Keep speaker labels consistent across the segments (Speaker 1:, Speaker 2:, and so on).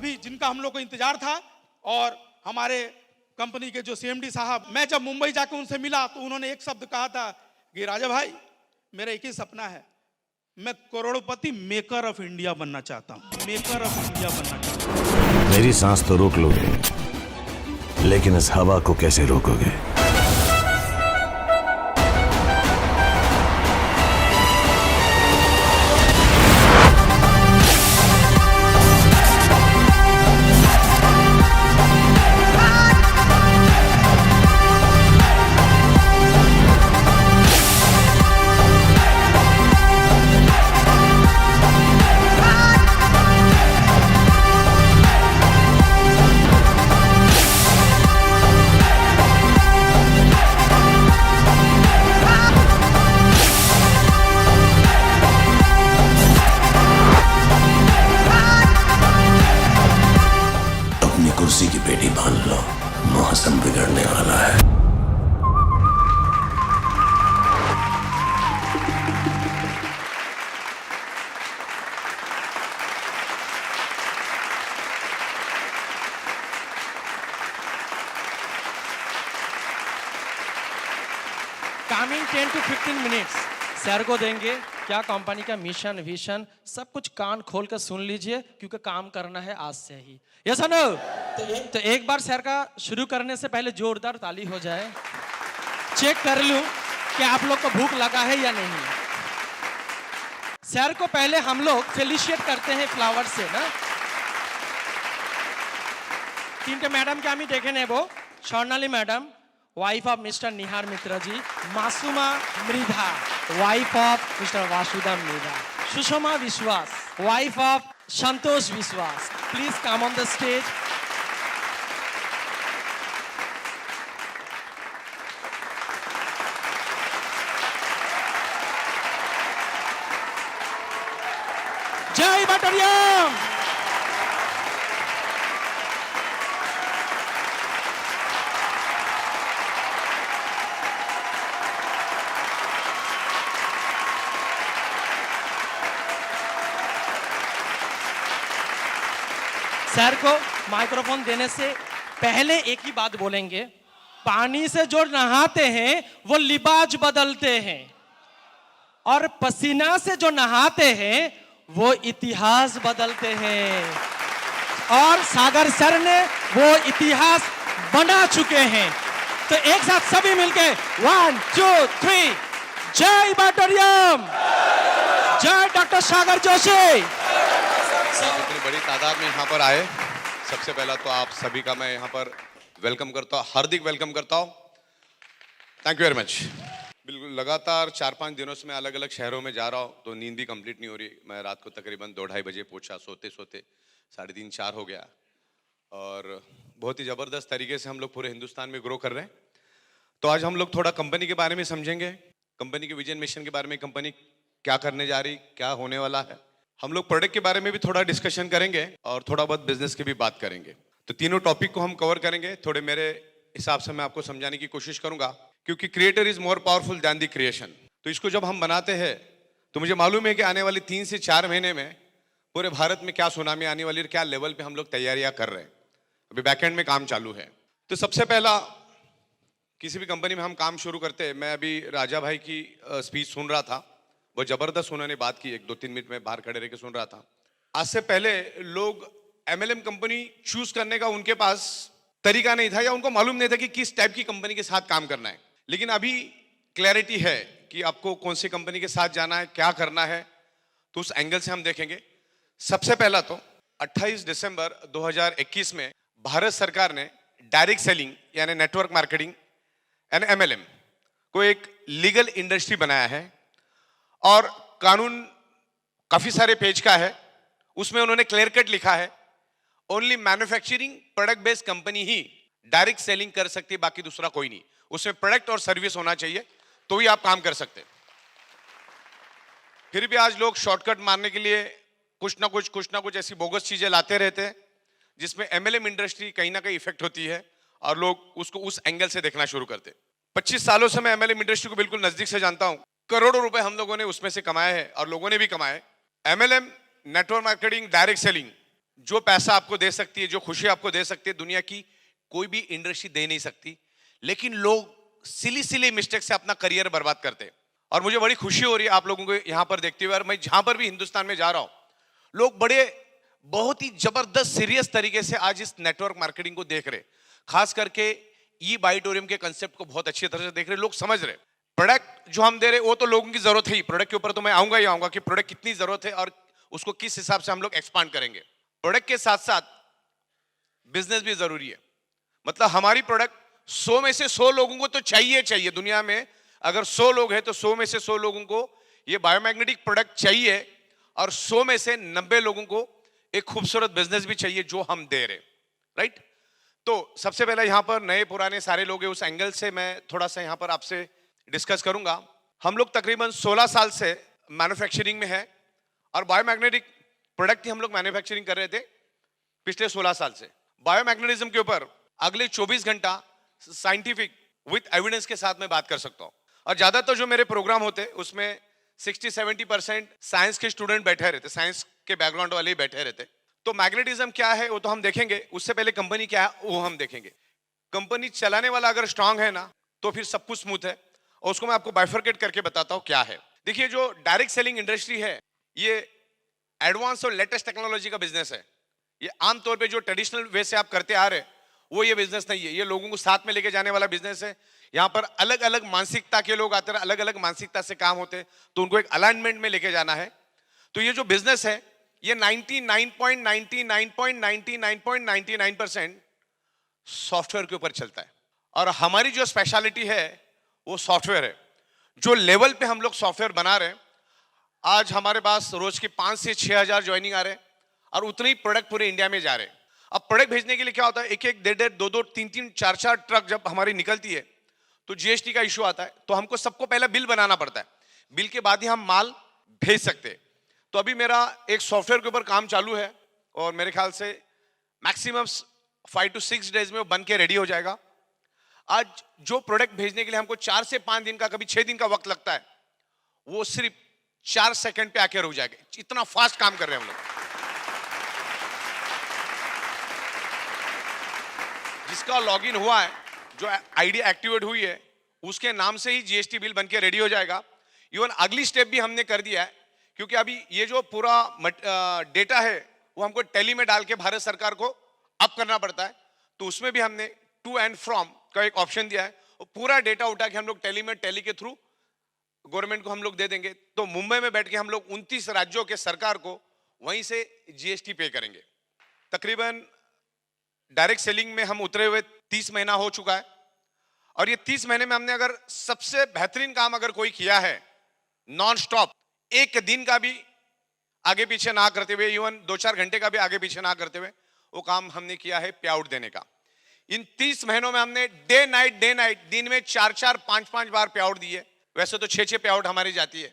Speaker 1: अभी जिनका हम लोग को इंतजार था। और हमारे कंपनी के जो सीएमडी साहब, मैं जब मुंबई जाकर उनसे मिला तो उन्होंने एक शब्द कहा था कि राजा भाई, मेरा एक ही सपना है, मैं करोड़पति मेकर ऑफ इंडिया बनना चाहता हूं, मेकर ऑफ इंडिया बनना चाहता हूं।
Speaker 2: मेरी सांस तो रोक लोगे, लेकिन इस हवा को कैसे रोकोगे? कुर्सी की पेटी बांध लो, मौसम बिगड़ने वाला है।
Speaker 3: कमिंग 10 to 15 मिनट्स सर को देंगे। क्या कंपनी का मिशन विजन सब कुछ कान खोल कर सुन लीजिए, क्योंकि काम करना है आज से ही। यस और नो? तो एक बार सर का शुरू करने से पहले जोरदार ताली हो जाए। चेक कर लूं कि आप लोग को भूख लगा है या नहीं। सर को पहले हम लोग फेलिशिएट करते हैं फ्लावर से ना। तीनटे मैडम के आमी देखे नेब। Swarnali madam, wife of mister Nihar Mitra ji. Masuma Mridha, wife of mister Vasuda Mridha. Sushma Biswas, wife of Santosh Biswas. Please come on the stage. जय बटरियम। सर को माइक्रोफोन देने से पहले एक ही बात बोलेंगे। पानी से जो नहाते हैं वो लिबाज बदलते हैं, और पसीना से जो नहाते हैं वो इतिहास बदलते हैं। और सागर सर ने वो इतिहास बना चुके हैं। तो एक साथ सभी मिलके 1 2 3 जय बटरियम, जय डॉक्टर सागर जोशी।
Speaker 4: इतनी बड़ी तादाद में यहाँ पर आए, सबसे पहला तो आप सभी का मैं यहाँ पर वेलकम करता हूँ, हार्दिक वेलकम करता हूँ। Thank you very much. बिल्कुल लगातार 4-5 दिनों से मैं अलग अलग शहरों में जा रहा हूँ, तो नींद भी कंप्लीट नहीं हो रही। मैं रात को तकरीबन 2-2:30 बजे पहुँचा, सोते सोते 3:30-4 हो गया। और बहुत ही ज़बरदस्त तरीके से हम लोग पूरे हिंदुस्तान में ग्रो कर रहे हैं। तो आज हम लोग थोड़ा कंपनी के बारे में समझेंगे, कंपनी के विजन मिशन के बारे में, कंपनी क्या करने जा रही, क्या होने वाला है। हम लोग प्रोडक्ट के बारे में भी थोड़ा डिस्कशन करेंगे और थोड़ा बहुत बिजनेस की भी बात करेंगे। तो तीनों टॉपिक को हम कवर करेंगे। थोड़े मेरे हिसाब से मैं आपको समझाने की कोशिश करूंगा, क्योंकि creator is more powerful then the creation. तो इसको जब हम बनाते हैं तो मुझे मालूम है कि आने वाली 3 से 4 महीने में पूरे भारत में क्या सुनामी आने वाली है, क्या लेवल पे हम लोग तैयारियां कर रहे हैं। अभी बैकएंड में काम चालू है। तो सबसे पहला, किसी भी कंपनी में हम काम शुरू करते हैं, मैं अभी राजा भाई की स्पीच सुन रहा था, वो जबरदस्त उन्होंने बात की। 1-2-3 मिनट में बाहर खड़े रह के सुन रहा था। आज से पहले लोग MLM कंपनी चूज करने का उनके पास तरीका नहीं था, या उनको मालूम नहीं था कि किस टाइप की कंपनी के साथ काम करना है। लेकिन अभी क्लैरिटी है कि आपको कौन सी कंपनी के साथ जाना है, क्या करना है। तो उस एंगल से हम देखेंगे। सबसे पहला तो 28 दिसंबर 2021 में भारत सरकार ने डायरेक्ट सेलिंग यानी नेटवर्क मार्केटिंग यानी MLM को एक लीगल इंडस्ट्री बनाया है। और कानून काफी सारे पेज का है, उसमें उन्होंने क्लियर कट लिखा है, only manufacturing product based company ही डायरेक्ट सेलिंग कर सकती है, बाकी दूसरा कोई नहीं। उसमें प्रोडक्ट और सर्विस होना चाहिए, तो ही आप काम कर सकते हैं। फिर भी आज लोग शॉर्टकट मारने के लिए कुछ ना कुछ ऐसी बोगस चीजें लाते रहते हैं, जिसमें MLM इंडस्ट्री कहीं ना कहीं इफेक्ट होती है, और लोग उसको उस एंगल से देखना शुरू करते हैं। 25 सालों से मैं MLM इंडस्ट्री को बिल्कुल नजदीक से जानता हूं। करोड़ों रुपए हम लोगों ने उसमें से कमाए हैं, और लोगों ने भी कमाए। MLM network marketing, direct selling, जो पैसा आपको दे सकती है, जो खुशी आपको दे सकती है, दुनिया की कोई भी इंडस्ट्री दे नहीं सकती। लेकिन लोग सिली सिली मिस्टेक से अपना करियर बर्बाद करते हैं। और मुझे बड़ी खुशी हो रही है आप लोगों को यहां पर देखते हुए, और मैं जहां पर भी हिंदुस्तान में जा रहा हूं, लोग बड़े बहुत ही जबरदस्त सीरियस तरीके से आज इस नेटवर्क मार्केटिंग को देख रहे, खास करके ई बाइटोरियम के कंसेप्ट को बहुत अच्छी तरह से देख रहे, लोग समझ रहे। प्रोडक्ट जो हम दे रहे वो तो लोगों की जरूरत है ही, प्रोडक्ट के ऊपर तो मैं आऊंगा ही आऊंगा कि प्रोडक्ट कितनी जरूरत है और उसको किस हिसाब से हम लोग एक्सपांड करेंगे। प्रोडक्ट के साथ साथ बिजनेस भी जरूरी है। मतलब हमारी प्रोडक्ट 100 में से 100 लोगों को तो चाहिए चाहिए दुनिया में। अगर 100 लोग हैं तो 100 में से 100 लोगों को ये बायोमैग्नेटिक प्रोडक्ट चाहिए, और 100 में से 90 लोगों को एक खूबसूरत बिजनेस भी चाहिए जो हम दे रहे, राइट। तो सबसे पहले यहां पर नए पुराने सारे लोग हैं, उस एंगल से मैं थोड़ा सा यहां पर आपसे डिस्कस करूंगा। हम लोग तकरीबन 16 साल से मैन्युफैक्चरिंग में है, और बायोमैग्नेटिक प्रोडक्ट ही हम लोग मैन्युफैक्चरिंग कर रहे थे पिछले 16 साल से। बायोमैग्नेटिज्म के ऊपर अगले 24 घंटा साइंटिफिक विद एविडेंस के साथ मैं बात कर सकता हूं। और ज्यादातर जो मेरे प्रोग्राम होते उसमें 60-70% साइंस के स्टूडेंट बैठे रहते, साइंस के बैकग्राउंड वाले ही बैठे रहते। तो मैग्नेटिज्म क्या है वो तो हम देखेंगे, उससे पहले कंपनी क्या है वो हम देखेंगे। कंपनी चलाने वाला अगर स्ट्रांग है ना तो फिर सब कुछ स्मूथ है, और उसको मैं आपको बाइफरकेट करके बताता हूं क्या है। देखिए, जो डायरेक्ट सेलिंग इंडस्ट्री है ये एडवांस और लेटेस्ट टेक्नोलॉजी का बिजनेस है। ये आमतौर पे जो ट्रेडिशनल वे से आप करते आ रहे वो ये बिजनेस नहीं है, ये लोगों को साथ में लेके जाने वाला बिजनेस है। यहाँ पर अलग अलग मानसिकता के लोग आते हैं, अलग अलग मानसिकता से काम होते हैं, तो उनको एक अलाइनमेंट में लेके जाना है। तो ये जो बिजनेस है ये 99.99.99.99% सॉफ्टवेयर के ऊपर चलता है, और हमारी जो स्पेशलिटी है वो सॉफ्टवेयर है। जो लेवल पे हम लोग सॉफ्टवेयर बना रहे हैं, आज हमारे पास रोज के 5 से 6 हजार ज्वाइनिंग आ रहे हैं, और उतने ही प्रोडक्ट पूरे इंडिया में जा रहे हैं। अब प्रोडक्ट भेजने के लिए क्या होता है, एक एक 1.5 2 3 4 ट्रक जब हमारी निकलती है तो जीएसटी का इशू आता है, तो हमको सबको पहले बिल बनाना पड़ता है, बिल के बाद ही हम माल भेज सकते हैं। तो अभी मेरा एक सॉफ्टवेयर के ऊपर काम चालू है, और मेरे ख्याल से मैक्सिमम 5 to 6 डेज में वो बन के रेडी हो जाएगा। आज जो प्रोडक्ट भेजने के लिए हमको 4 से 5 दिन का, कभी 6 दिन का वक्त लगता है, वो सिर्फ 4 सेकंड पे आके रुक जाएगा। इतना फास्ट काम कर रहे हैं हम लोग। जिसका लॉगिन हुआ है, जो आईडी एक्टिवेट हुई है, उसके नाम से ही जीएसटी बिल बनके रेडी हो जाएगा। इवन अगली स्टेप भी हमने कर दिया है, क्योंकि अभी ये जो पूरा डेटा है वो हमको टैली में डाल के भारत सरकार को अप करना पड़ता है, तो उसमें भी हमने टू एंड फ्रॉम का एक ऑप्शन दिया है। और पूरा डेटा उठा के हम लोग टैली के थ्रू गवर्नमेंट को हम लोग दे देंगे। तो मुंबई में बैठ के हम लोग 29 राज्यों के सरकार को वहीं से जीएसटी पे करेंगे। तकरीबन डायरेक्ट सेलिंग में हम उतरे हुए 30 महीना हो चुका है, और ये 30 महीने में हमने अगर सबसे बेहतरीन काम अगर कोई किया है, नॉन स्टॉप, एक दिन का भी आगे पीछे ना करते हुए, इवन 2-4 घंटे का भी आगे पीछे ना करते हुए, वो काम हमने किया है पे आउट देने का। इन 30 महीनों में हमने डे नाइट दिन में 4-4 5-5 बार पे आउट दिए। वैसे तो 6-6 पे आउट हमारी जाती है,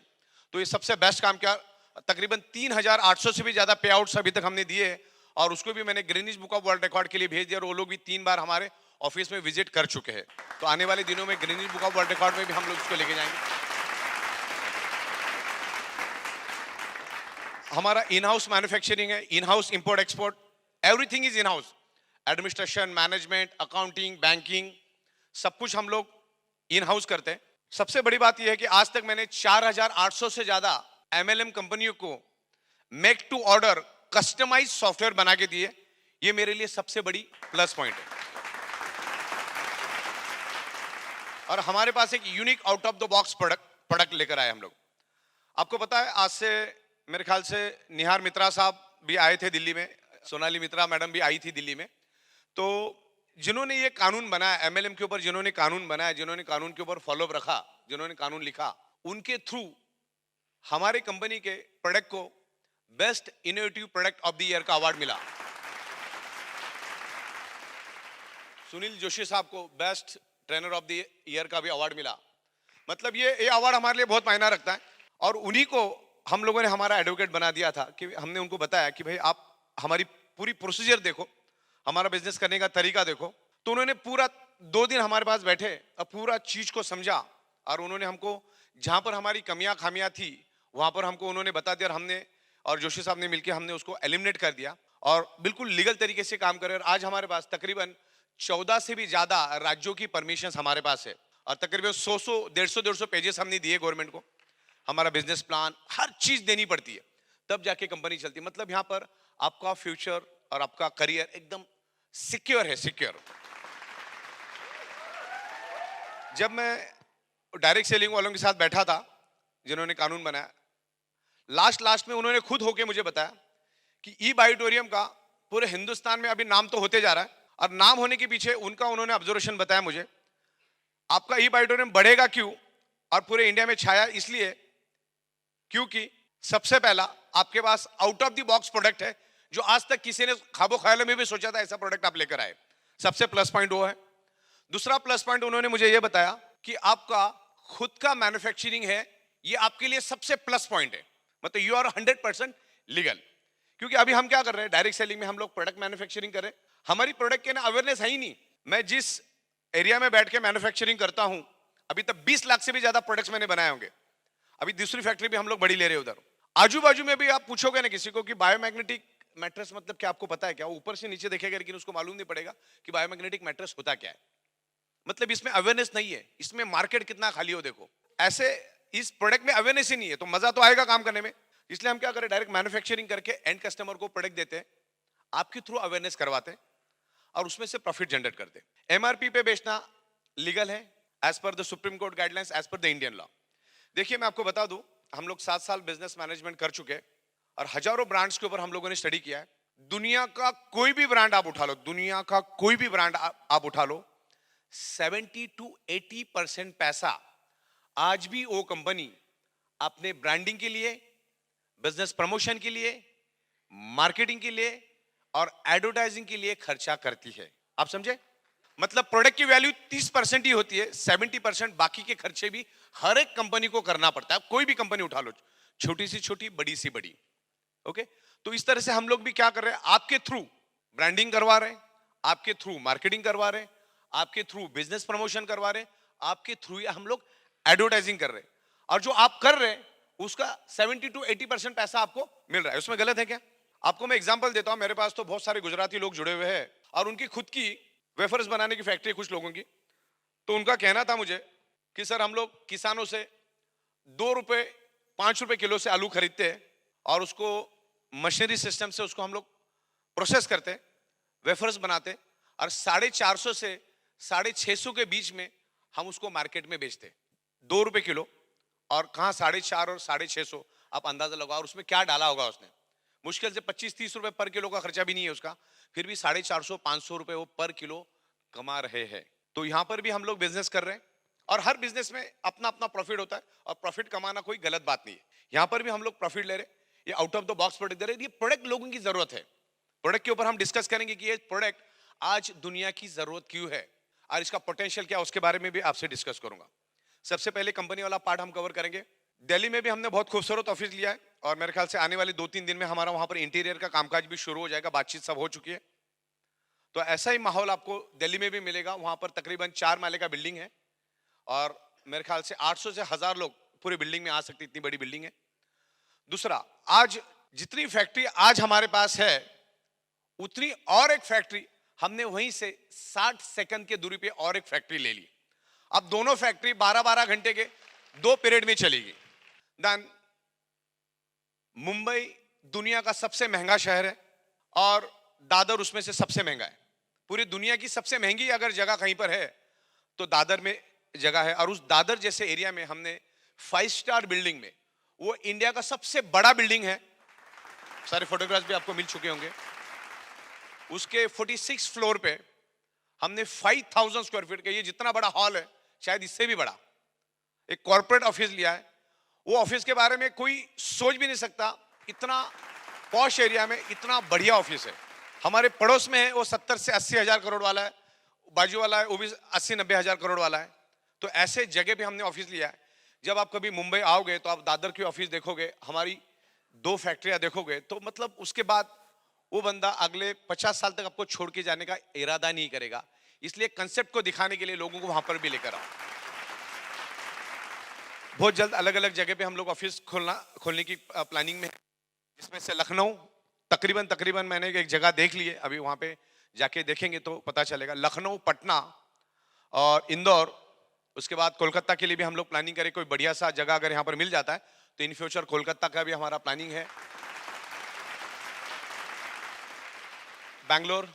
Speaker 4: तो ये सबसे बेस्ट काम किया। तकरीबन 3800 से भी ज्यादा पे आउट्स अभी तक हमने दिए, और उसको भी मैंने Greenwich book of world record के लिए भेज दिया, और वो लोग भी 3 बार हमारे ऑफिस में विजिट कर चुके हैं। तो आने वाले दिनों में Greenwich book of world record में भी हम लोग इसको लेके जाएंगे। हमारा इन हाउस मैन्युफैक्चरिंग है, in house import export, everything is in house. Administration, management, accounting, banking, सब कुछ हम लोग इन हाउस करते हैं। सबसे बड़ी बात यह है कि आज तक मैंने 4800 से ज्यादा एमएलएम कंपनियों को make to order customise software बना के दिए। ये मेरे लिए सबसे बड़ी प्लस पॉइंट है। और हमारे पास एक unique out of the box product लेकर आए हम लोग। आपको पता है, आज से मेरे ख्याल से निहार मित्रा साहब भी आए थे दिल्ली में, सोनाली मित्रा मैडम भी आई थी दिल्ली में। तो जिन्होंने ये कानून बनाया एमएलएम के ऊपर, जिन्होंने कानून बनाया, जिन्होंने कानून के ऊपर फॉलो अप रखा, जिन्होंने कानून लिखा, उनके थ्रू हमारे कंपनी के प्रोडक्ट को best innovative product of the year का अवार्ड मिला। सुनील जोशी साहब को best trainer of the year का भी अवार्ड मिला। मतलब ये अवार्ड हमारे लिए बहुत मायना रखता है, और उन्हीं को हम लोगों ने हमारा एडवोकेट बना दिया था। कि हमने उनको बताया कि भाई आप हमारी पूरी प्रोसीजर देखो, हमारा बिजनेस करने का तरीका देखो। तो उन्होंने पूरा 2 दिन हमारे पास बैठे और पूरा चीज को समझा, और उन्होंने हमको जहां पर हमारी कमियां खामियां थी वहां पर हमको उन्होंने बता दिया, और हमने और जोशी साहब ने मिलकर हमने उसको एलिमिनेट कर दिया। और बिल्कुल लीगल तरीके से काम कर रहे हैं। और आज हमारे पास तकरीबन 14 से भी ज्यादा राज्यों की परमिशन हमारे पास है और तकरीबन 100 150 पेजेस हमने दिए गवर्नमेंट को। हमारा बिजनेस प्लान, हर चीज देनी पड़ती है, तब जाके कंपनी चलती है। मतलब यहाँ पर आपका फ्यूचर और आपका करियर एकदम सिक्योर है, सिक्योर। जब मैं डायरेक्ट सेलिंग वालों के साथ बैठा था जिन्होंने कानून बनाया, लास्ट में उन्होंने खुद होके मुझे बताया कि ई बायोटोरियम का पूरे हिंदुस्तान में अभी नाम तो होते जा रहा है, और नाम होने के पीछे उनका उन्होंने ऑब्जर्वेशन बताया मुझे, आपका ई बायोटोरियम बढ़ेगा क्यों और पूरे इंडिया में छाया इसलिए क्योंकि सबसे पहला आपके pass out of the box product है जो आज तक किसी ने ख्वाबो ख्यालों में भी सोचा था ऐसा प्रोडक्ट आप लेकर आए। सबसे प्लस पॉइंट वो है। दूसरा प्लस पॉइंट उन्होंने मुझे ये बताया कि आपका खुद का मैन्युफैक्चरिंग है, ये आपके लिए सबसे प्लस पॉइंट है। मतलब यू आर 100% लीगल। क्योंकि अभी हम क्या कर रहे हैं, डायरेक्ट सेलिंग में हम लोग प्रोडक्ट मैन्युफैक्चरिंग कर रहे हैं, हमारी प्रोडक्ट के ना अवेयरनेस है ही नहीं। मैं जिस एरिया में बैठ के मैन्युफैक्चरिंग करता हूं, अभी तक 20 लाख से भी ज्यादा प्रोडक्ट्स मैंने बनाए होंगे। अभी दूसरी फैक्ट्री भी हम लोग बड़ी ले रहे हैं उधर। आजू बाजू में भी आप पूछोगे ना किसी को कि बायोमैग्नेटिक मैट्रेस मतलब क्या, आपको पता है क्या? वो ऊपर से नीचे देखेगा लेकिन उसको मालूम नहीं पड़ेगा कि बायोमैग्नेटिक मैट्रेस होता क्या है। मतलब इसमें अवेयरनेस नहीं है, इसमें मार्केट कितना खाली हो देखो। ऐसे इस प्रोडक्ट में अवेयरनेस ही नहीं है तो मजा तो आएगा काम करने में। इसलिए हम क्या करें, डायरेक्ट मैन्युफैक्चरिंग करके एंड कस्टमर को प्रोडक्ट देते हैं, आपके थ्रू अवेयरनेस करवाते हैं और उसमें से प्रॉफिट जनरेट करते हैं। एमआरपी पे बेचना लीगल है as per the Supreme Court guidelines, as per the Indian law. देखिए मैं आपको बता दूं, हम लोग 7 साल बिजनेस मैनेजमेंट कर चुके हैं और हजारों ब्रांड्स के ऊपर हम लोगों ने स्टडी किया है। दुनिया का कोई भी ब्रांड आप उठा लो, दुनिया का कोई भी ब्रांड आप उठा लो, 70 to 80% पैसा आज भी वो कंपनी अपने ब्रांडिंग के लिए, बिजनेस प्रमोशन के लिए, मार्केटिंग के लिए और एडवर्टाइजिंग के लिए खर्चा करती है। आप समझे? मतलब प्रोडक्ट की वैल्यू 30% ही होती है, 70% बाकी के खर्चे भी हर एक कंपनी को करना पड़ता है। कोई भी कंपनी उठा लो, छोटी सी छोटी, बड़ी सी बड़ी। ओके, तो इस तरह से हम लोग भी क्या कर रहे हैं, आपके थ्रू ब्रांडिंग करवा रहे हैं, आपके थ्रू मार्केटिंग करवा रहे हैं, आपके थ्रू बिजनेस प्रमोशन करवा रहे हैं, आपके थ्रू हम लोग एडवर्टाइजिंग कर रहे हैं। और जो आप कर रहे हैं उसका 70 to 80% पैसा आपको मिल रहा है। उसमें गलत है क्या? आपको मैं एग्जांपल देता हूं, मेरे पास तो बहुत सारे गुजराती लोग जुड़े हुए हैं और उनकी खुद की वेफर्स बनाने की फैक्ट्री कुछ लोगों की। तो उनका कहना था मुझे कि सर हम लोग किसानों से 2 रुपए 5 रुपए किलो से आलू खरीदते हैं और उसको मशीनरी सिस्टम से उसको हम लोग प्रोसेस करते, वेफर्स बनाते और 450 से 650 के बीच में हम उसको मार्केट में बेचते। 2 रुपए किलो और कहाँ 450 और 650, आप अंदाजा लगाओ। और उसमें क्या डाला होगा उसने? मुश्किल से 25-30 रुपए पर किलो का खर्चा भी नहीं है उसका, फिर भी 450-500 रुपए वो पर किलो कमा रहे हैं। तो यहां पर भी हम लोग बिजनेस कर रहे हैं और हर बिजनेस में अपना अपना प्रॉफिट होता है और प्रॉफिट कमाना कोई गलत बात नहीं है। यहां पर भी हम लोग प्रॉफिट ले रहे हैं, ये out of the box product दे रहे हैं। ये प्रोडक्ट लोगों की जरूरत है। प्रोडक्ट के ऊपर हम डिस्कस करेंगे कि ये प्रोडक्ट आज दुनिया की जरूरत क्यों है और इसका पोटेंशियल क्या है, उसके बारे में भी आपसे डिस्कस करूंगा। सबसे पहले कंपनी वाला पार्ट हम कवर करेंगे। दिल्ली में भी हमने बहुत खूबसूरत ऑफिस लिया है और मेरे ख्याल से आने वाले 2-3 दिन में हमारा वहां पर इंटीरियर का कामकाज भी शुरू हो जाएगा, बातचीत सब हो चुकी है। तो ऐसा ही माहौल आपको दिल्ली में भी मिलेगा। वहां पर तकरीबन 4 माले का बिल्डिंग है और मेरे ख्याल से 800 से 1000 लोग पूरी बिल्डिंग में आ सकते, इतनी बड़ी बिल्डिंग है। दूसरा, आज जितनी फैक्ट्री आज हमारे पास है उतनी और एक फैक्ट्री हमने वहीं से 60 सेकंड के दूरी पे और एक फैक्ट्री ले ली। अब दोनों फैक्ट्री 12-12 घंटे के 2 पीरियड में चलेगी। देन मुंबई दुनिया का सबसे महंगा शहर है और दादर उसमें से सबसे महंगा है। पूरी दुनिया की सबसे महंगी अगर जगह कहीं पर है तो दादर में जगह है। और उस दादर जैसे एरिया में हमने 5 स्टार बिल्डिंग में, वो इंडिया का सबसे बड़ा बिल्डिंग है, सारे फोटोग्राफ्स भी आपको मिल चुके होंगे। उसके 46 फ्लोर पे हमने 5000 स्क्वायर फीट का, ये जितना बड़ा हॉल है शायद इससे भी बड़ा, एक कॉर्पोरेट ऑफिस लिया है। वो ऑफिस के बारे में कोई सोच भी नहीं सकता, इतना पॉश एरिया में इतना बढ़िया ऑफिस है। हमारे पड़ोस में है वो 70 से 80 हजार करोड़ वाला है, बाजू वाला है वो भी 80-90 हजार करोड़ वाला है। तो ऐसे जगह पे हमने ऑफिस लिया है। जब आप कभी मुंबई आओगे तो आप दादर की ऑफिस देखोगे, हमारी 2 फैक्ट्रियां देखोगे, तो मतलब उसके बाद वो बंदा अगले 50 साल तक आपको छोड़ के जाने का इरादा नहीं करेगा। इसलिए कंसेप्ट को दिखाने के लिए लोगों को वहां पर भी लेकर आओ। बहुत जल्द अलग अलग जगह पे हम लोग ऑफिस खोलने की प्लानिंग में है, जिसमें से लखनऊ, तकरीबन तकरीबन मैंने एक जगह देख ली है, अभी वहां पे जाके देखेंगे तो पता चलेगा। लखनऊ, पटना और इंदौर, उसके बाद कोलकाता के लिए भी हम लोग प्लानिंग करें। कोई बढ़िया सा जगह अगर यहाँ पर मिल जाता है तो इन फ्यूचर कोलकाता का भी हमारा प्लानिंग है। बैंगलोर,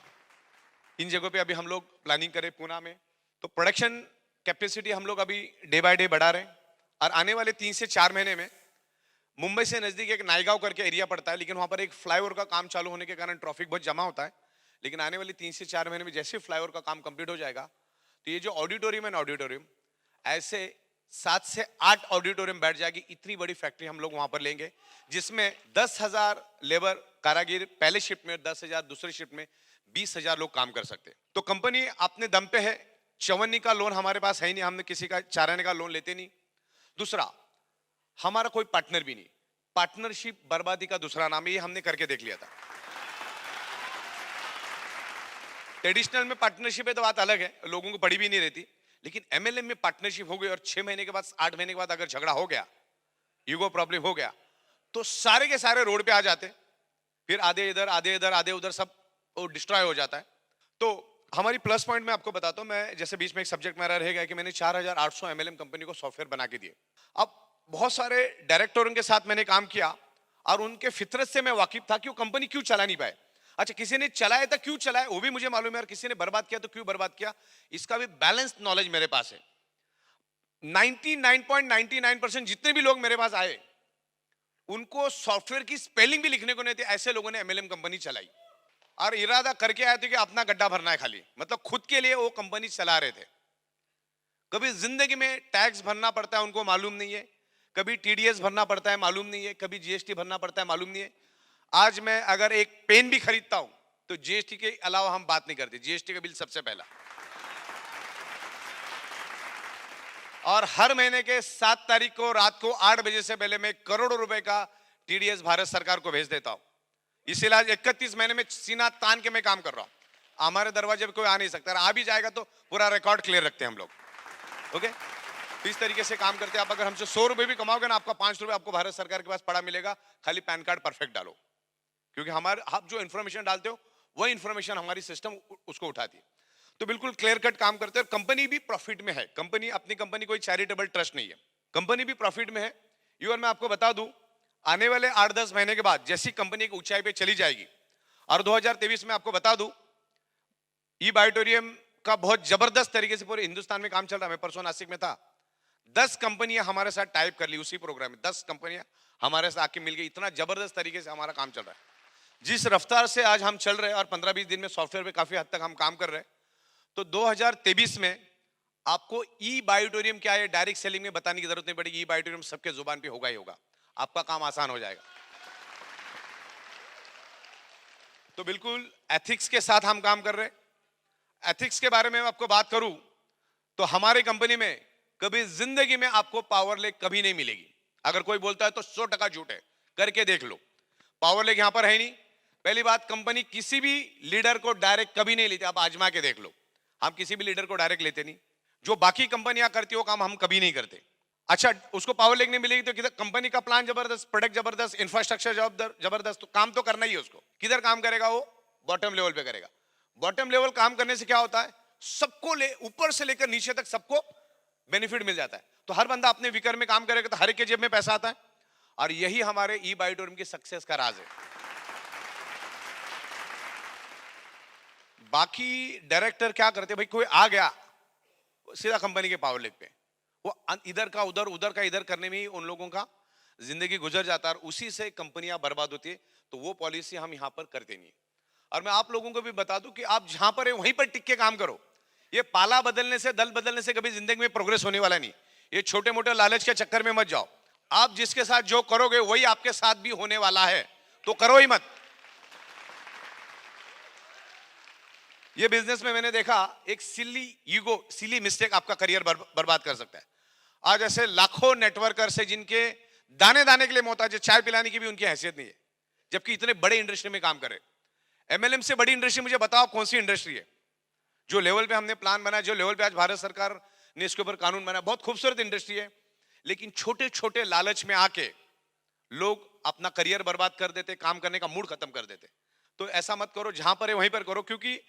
Speaker 4: इन जगहों पे अभी हम लोग प्लानिंग करें। पूना में तो प्रोडक्शन कैपेसिटी हम लोग अभी डे बाय डे बढ़ा रहे हैं। और आने वाले 3 से 4 महीने में मुंबई से नजदीक एक नायगांव करके एरिया पड़ता है, लेकिन वहां पर एक फ्लाईओवर का काम चालू होने के कारण ट्रैफिक बहुत जमा होता है। लेकिन आने वाले 3 से 4 महीने में जैसे फ्लाईओवर का काम कंप्लीट हो जाएगा तो ये जो ऑडिटोरियम है ना, ऑडिटोरियम ऐसे 7 से 8 ऑडिटोरियम बैठ जाएगी। इतनी बड़ी फैक्ट्री हम लोग वहां पर लेंगे, जिसमें 10,000 लेबर कारागिर पहले शिफ्ट में, 10,000 दूसरे शिफ्ट में, 20,000 लोग काम कर सकते हैं। तो कंपनी अपने दम पे है। चवन्नी का लोन हमारे पास है ही नहीं, हमने किसी का चाराने का लोन लेते नहीं। दूसरा, हमारा कोई पार्टनर भी नहीं। पार्टनरशिप बर्बादी का दूसरा नाम है, ये हमने करके देख लिया था। ट्रेडिशनल में पार्टनरशिप है तो बात अलग है, लोगों को पड़ी भी नहीं रहती। लेकिन एमएलएम में पार्टनरशिप हो गई और 6 महीने के बाद, 8 महीने के बाद अगर झगड़ा हो गया, ईगो प्रॉब्लम हो गया, तो सारे के सारे रोड पे आ जाते। फिर आधे इधर आधे इधर आधे उधर, सब वो डिस्ट्रॉय हो जाता है। तो हमारी प्लस पॉइंट में आपको बताता हूं। मैं जैसे बीच में एक सब्जेक्ट मेरा रह गया कि मैंने 4,800 एमएलएम कंपनी को सॉफ्टवेयर बना के दिए। अब बहुत सारे डायरेक्टरों के साथ मैंने काम किया और उनके फितरत से मैं वाकिफ था कि वो कंपनी क्यों चला नहीं पाए। अच्छा, किसी ने चलाया था, क्यों चलाया वो भी मुझे मालूम है, और किसी ने बर्बाद किया तो क्यों बर्बाद किया, इसका भी बैलेंस्ड नॉलेज मेरे पास है। 99.99% जितने भी लोग मेरे पास आए उनको सॉफ्टवेयर की स्पेलिंग भी लिखने को नहीं थे, ऐसे लोगों ने एमएलएम कंपनी चलाई। और इरादा करके आए थे कि अपना गड्ढा भरना है खाली, मतलब खुद के लिए वो कंपनी चला रहे थे। कभी जिंदगी में टैक्स भरना पड़ता है उनको मालूम नहीं है, कभी टीडीएस भरना पड़ता है मालूम नहीं है, कभी जीएसटी भरना पड़ता है मालूम नहीं है। आज मैं अगर एक पेन भी खरीदता हूं तो जीएसटी के अलावा हम बात नहीं करते, जीएसटी का बिल सबसे पहला। और हर महीने के 7 तारीख को रात को 8 बजे से पहले मैं करोड़ों रुपए का टीडीएस भारत सरकार को भेज देता हूं। इसीलिए आज 31 महीने में सीना तान के मैं काम कर रहा हूं। हमारे दरवाजे पे कोई आ नहीं सकता, आ भी जाएगा तो पूरा रिकॉर्ड क्लियर रखते हैं हम लोग। ओके, तो इस तरीके से काम करते हैं। आप अगर हमसे 100 रुपए भी कमाओगे ना, आपका 5 रुपए आपको भारत सरकार के पास पड़ा मिलेगा। खाली पैन कार्ड परफेक्ट डालो, क्योंकि हमारे आप जो इन्फॉर्मेशन डालते हो वही इन्फॉर्मेशन हमारी सिस्टम उसको उठाती है। तो बिल्कुल क्लियर कट काम करते हैं। कंपनी भी प्रॉफिट में है। कंपनी, अपनी कंपनी कोई चैरिटेबल ट्रस्ट नहीं है, कंपनी भी प्रॉफिट में है। और मैं आपको बता दूं, आने वाले 8-10 महीने के बाद जैसी कंपनी एक ऊंचाई पे चली जाएगी, और 2023 में आपको बता दूं, ई बायोटोरियम का बहुत जबरदस्त तरीके से पूरे हिंदुस्तान में काम चल रहा है। मैं परसों नासिक में था, 10 कंपनियां हमारे साथ टाइप कर ली उसी प्रोग्राम में। 10 कंपनियां हमारे साथ आके मिल गई। इतना जबरदस्त तरीके से हमारा काम चल रहा है। जिस रफ्तार से आज हम चल रहे हैं और 15-20 दिन में सॉफ्टवेयर पे काफी हद तक हम काम कर रहे हैं, तो 2023 में आपको ई बायोटोरियम क्या है डायरेक्ट सेलिंग में बताने की जरूरत नहीं पड़ेगी। ई बायोटोरियम सबके जुबान पे होगा ही होगा, आपका काम आसान हो जाएगा। तो बिल्कुल एथिक्स के साथ हम काम कर रहे हैं। एथिक्स के बारे में मैं आपको बात करूं तो हमारी कंपनी में कभी जिंदगी में आपको पावर लेग कभी नहीं मिलेगी। अगर कोई बोलता है तो 100% झूठ है, करके देख लो। पावर लेग यहां पर है नहीं। पहली बात, कंपनी किसी भी लीडर को डायरेक्ट कभी नहीं लेती, आप आजमा के देख लो। हम किसी भी लीडर को डायरेक्ट लेते नहीं। जो बाकी कंपनियां करती हो काम हम कभी नहीं करते। अच्छा, उसको पावर लेग नहीं मिलेगी तो किधर? कंपनी का प्लान जबरदस्त, प्रोडक्ट जबरदस्त, इंफ्रास्ट्रक्चर जबरदस्त, तो काम तो करना ही है उसको। किधर काम करेगा वो? बॉटम लेवल पे करेगा। बॉटम लेवल काम करने से क्या होता है, सबको ऊपर से लेकर नीचे तक सबको बेनिफिट मिल जाता है। तो हर बंदा अपने विकर में काम करेगा तो हर एक के जेब में पैसा आता है। और यही हमारे ई बायोटोरियम की सक्सेस का राज है। बाकी डायरेक्टर क्या करते, भाई कोई आ गया सीधा कंपनी के पावर लेग पे, वो इधर का उधर, उधर का इधर करने में ही उन लोगों का जिंदगी गुजर जाता है और उसी से कंपनियां बर्बाद होती है। तो वो पॉलिसी हम यहां पर करते नहीं। और मैं आप लोगों को भी बता दूं कि आप जहां पर है वहीं पर टिक के काम करो। ये पाला बदलने से, दल बदलने से कभी जिंदगी में प्रोग्रेस होने वाला नहीं। ये छोटे मोटे लालच के चक्कर में मत जाओ। आप जिसके साथ जो करोगे वही आपके साथ भी होने वाला है, तो करो ही मत। ये बिजनेस में मैंने देखा एक सिली ईगो, सिली मिस्टेक आपका करियर बर्बाद कर सकता है। आज ऐसे लाखों नेटवर्कर्स है जिनके दाने दाने के लिए मोहताज है, चाय पिलाने की भी उनकी हैसियत नहीं है, जबकि इतने बड़े इंडस्ट्री में काम कर रहे। एमएलएम से बड़ी इंडस्ट्री मुझे बताओ कौन सी इंडस्ट्री है? जो लेवल पे हमने प्लान बनाया, जो लेवल पे आज भारत सरकार ने इसके ऊपर कानून बनाया, बहुत खूबसूरत इंडस्ट्री है। लेकिन छोटे छोटे लालच में आके लोग अपना करियर बर्बाद कर देते, काम करने का मूड खत्म कर देते। तो ऐसा मत करो, जहां पर है वहीं पर करो, क्योंकि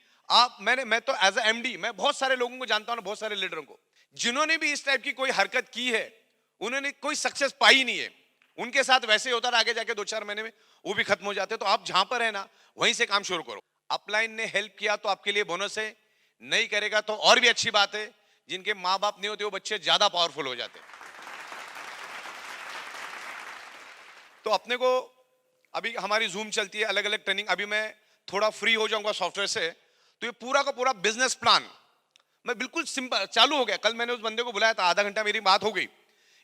Speaker 4: मैं तो एज ए एमडी मैं बहुत सारे लोगों को जानता हूं, बहुत सारे लीडरों को, जिन्होंने भी इस टाइप की कोई हरकत की है, उन्होंने कोई सक्सेस पाई नहीं है। उनके साथ वैसे होता है, आगे जाके 2-4 महीने में वो भी खत्म हो जाते। तो आप जहां पर है ना, वहीं से काम शुरू करो। अपलाइन ने हेल्प किया तो आपके लिए बोनस है, नहीं करेगा तो और भी अच्छी बात है। जिनके माँ बाप नहीं होते वो बच्चे ज्यादा पावरफुल हो जाते। तो अपने को अभी हमारी जूम चलती है, अलग अलग ट्रेनिंग, अभी मैं थोड़ा फ्री हो जाऊंगा सॉफ्टवेयर से, तो ये पूरा का पूरा बिजनेस प्लान मैं बिल्कुल सिंपल चालू हो गया। कल मैंने उस बंदे को बुलाया था, आधा घंटा मेरी बात हो गई।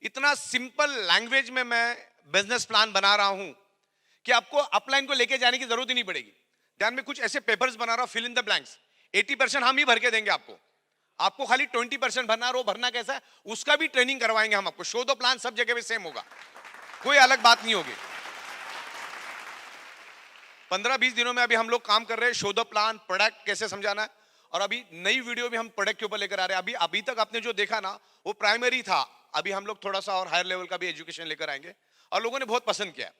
Speaker 4: इतना सिंपल लैंग्वेज में मैं बिजनेस प्लान बना रहा हूं कि आपको अपलाइन को लेके जाने की जरूरत ही नहीं पड़ेगी। ध्यान में कुछ ऐसे पेपर्स बना रहा हूं, फिल इन द ब्लैंक्स। 80% हम ही भर के देंगे आपको, आपको खाली 20% भरना। और वो भरना कैसा है उसका भी ट्रेनिंग करवाएंगे हम आपको। शो द प्लान सब जगह पे सेम होगा, कोई अलग बात नहीं होगी। 15-20 दिनों में अभी हम लोग काम कर रहे हैं, शो द प्लान, प्रोडक्ट कैसे समझाना है। और अभी नई वीडियो भी हम प्रोडक्ट के ऊपर लेकर आ रहे हैं। अभी तक आपने जो देखा ना वो प्राइमरी था, अभी हम लोग थोड़ा सा और हायर लेवल का भी एजुकेशन लेकर आएंगे, और लोगों ने बहुत पसंद किया।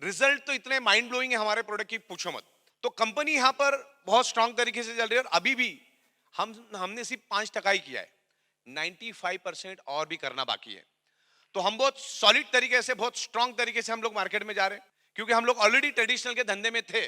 Speaker 4: रिजल्ट तो इतने माइंड ब्लोइंग है हमारे प्रोडक्ट की, पूछो मत। तो कंपनी यहां पर बहुत स्ट्रांग तरीके से चल रही है, और अभी भी हमने सिर्फ 5% ही किया है, 95% और भी करना बाकी है। तो हम बहुत सॉलिड तरीके से, बहुत स्ट्रांग तरीके से हम लोग मार्केट में जा रहे हैं, क्योंकि हम लोग ऑलरेडी ट्रेडिशनल के धंधे में थे,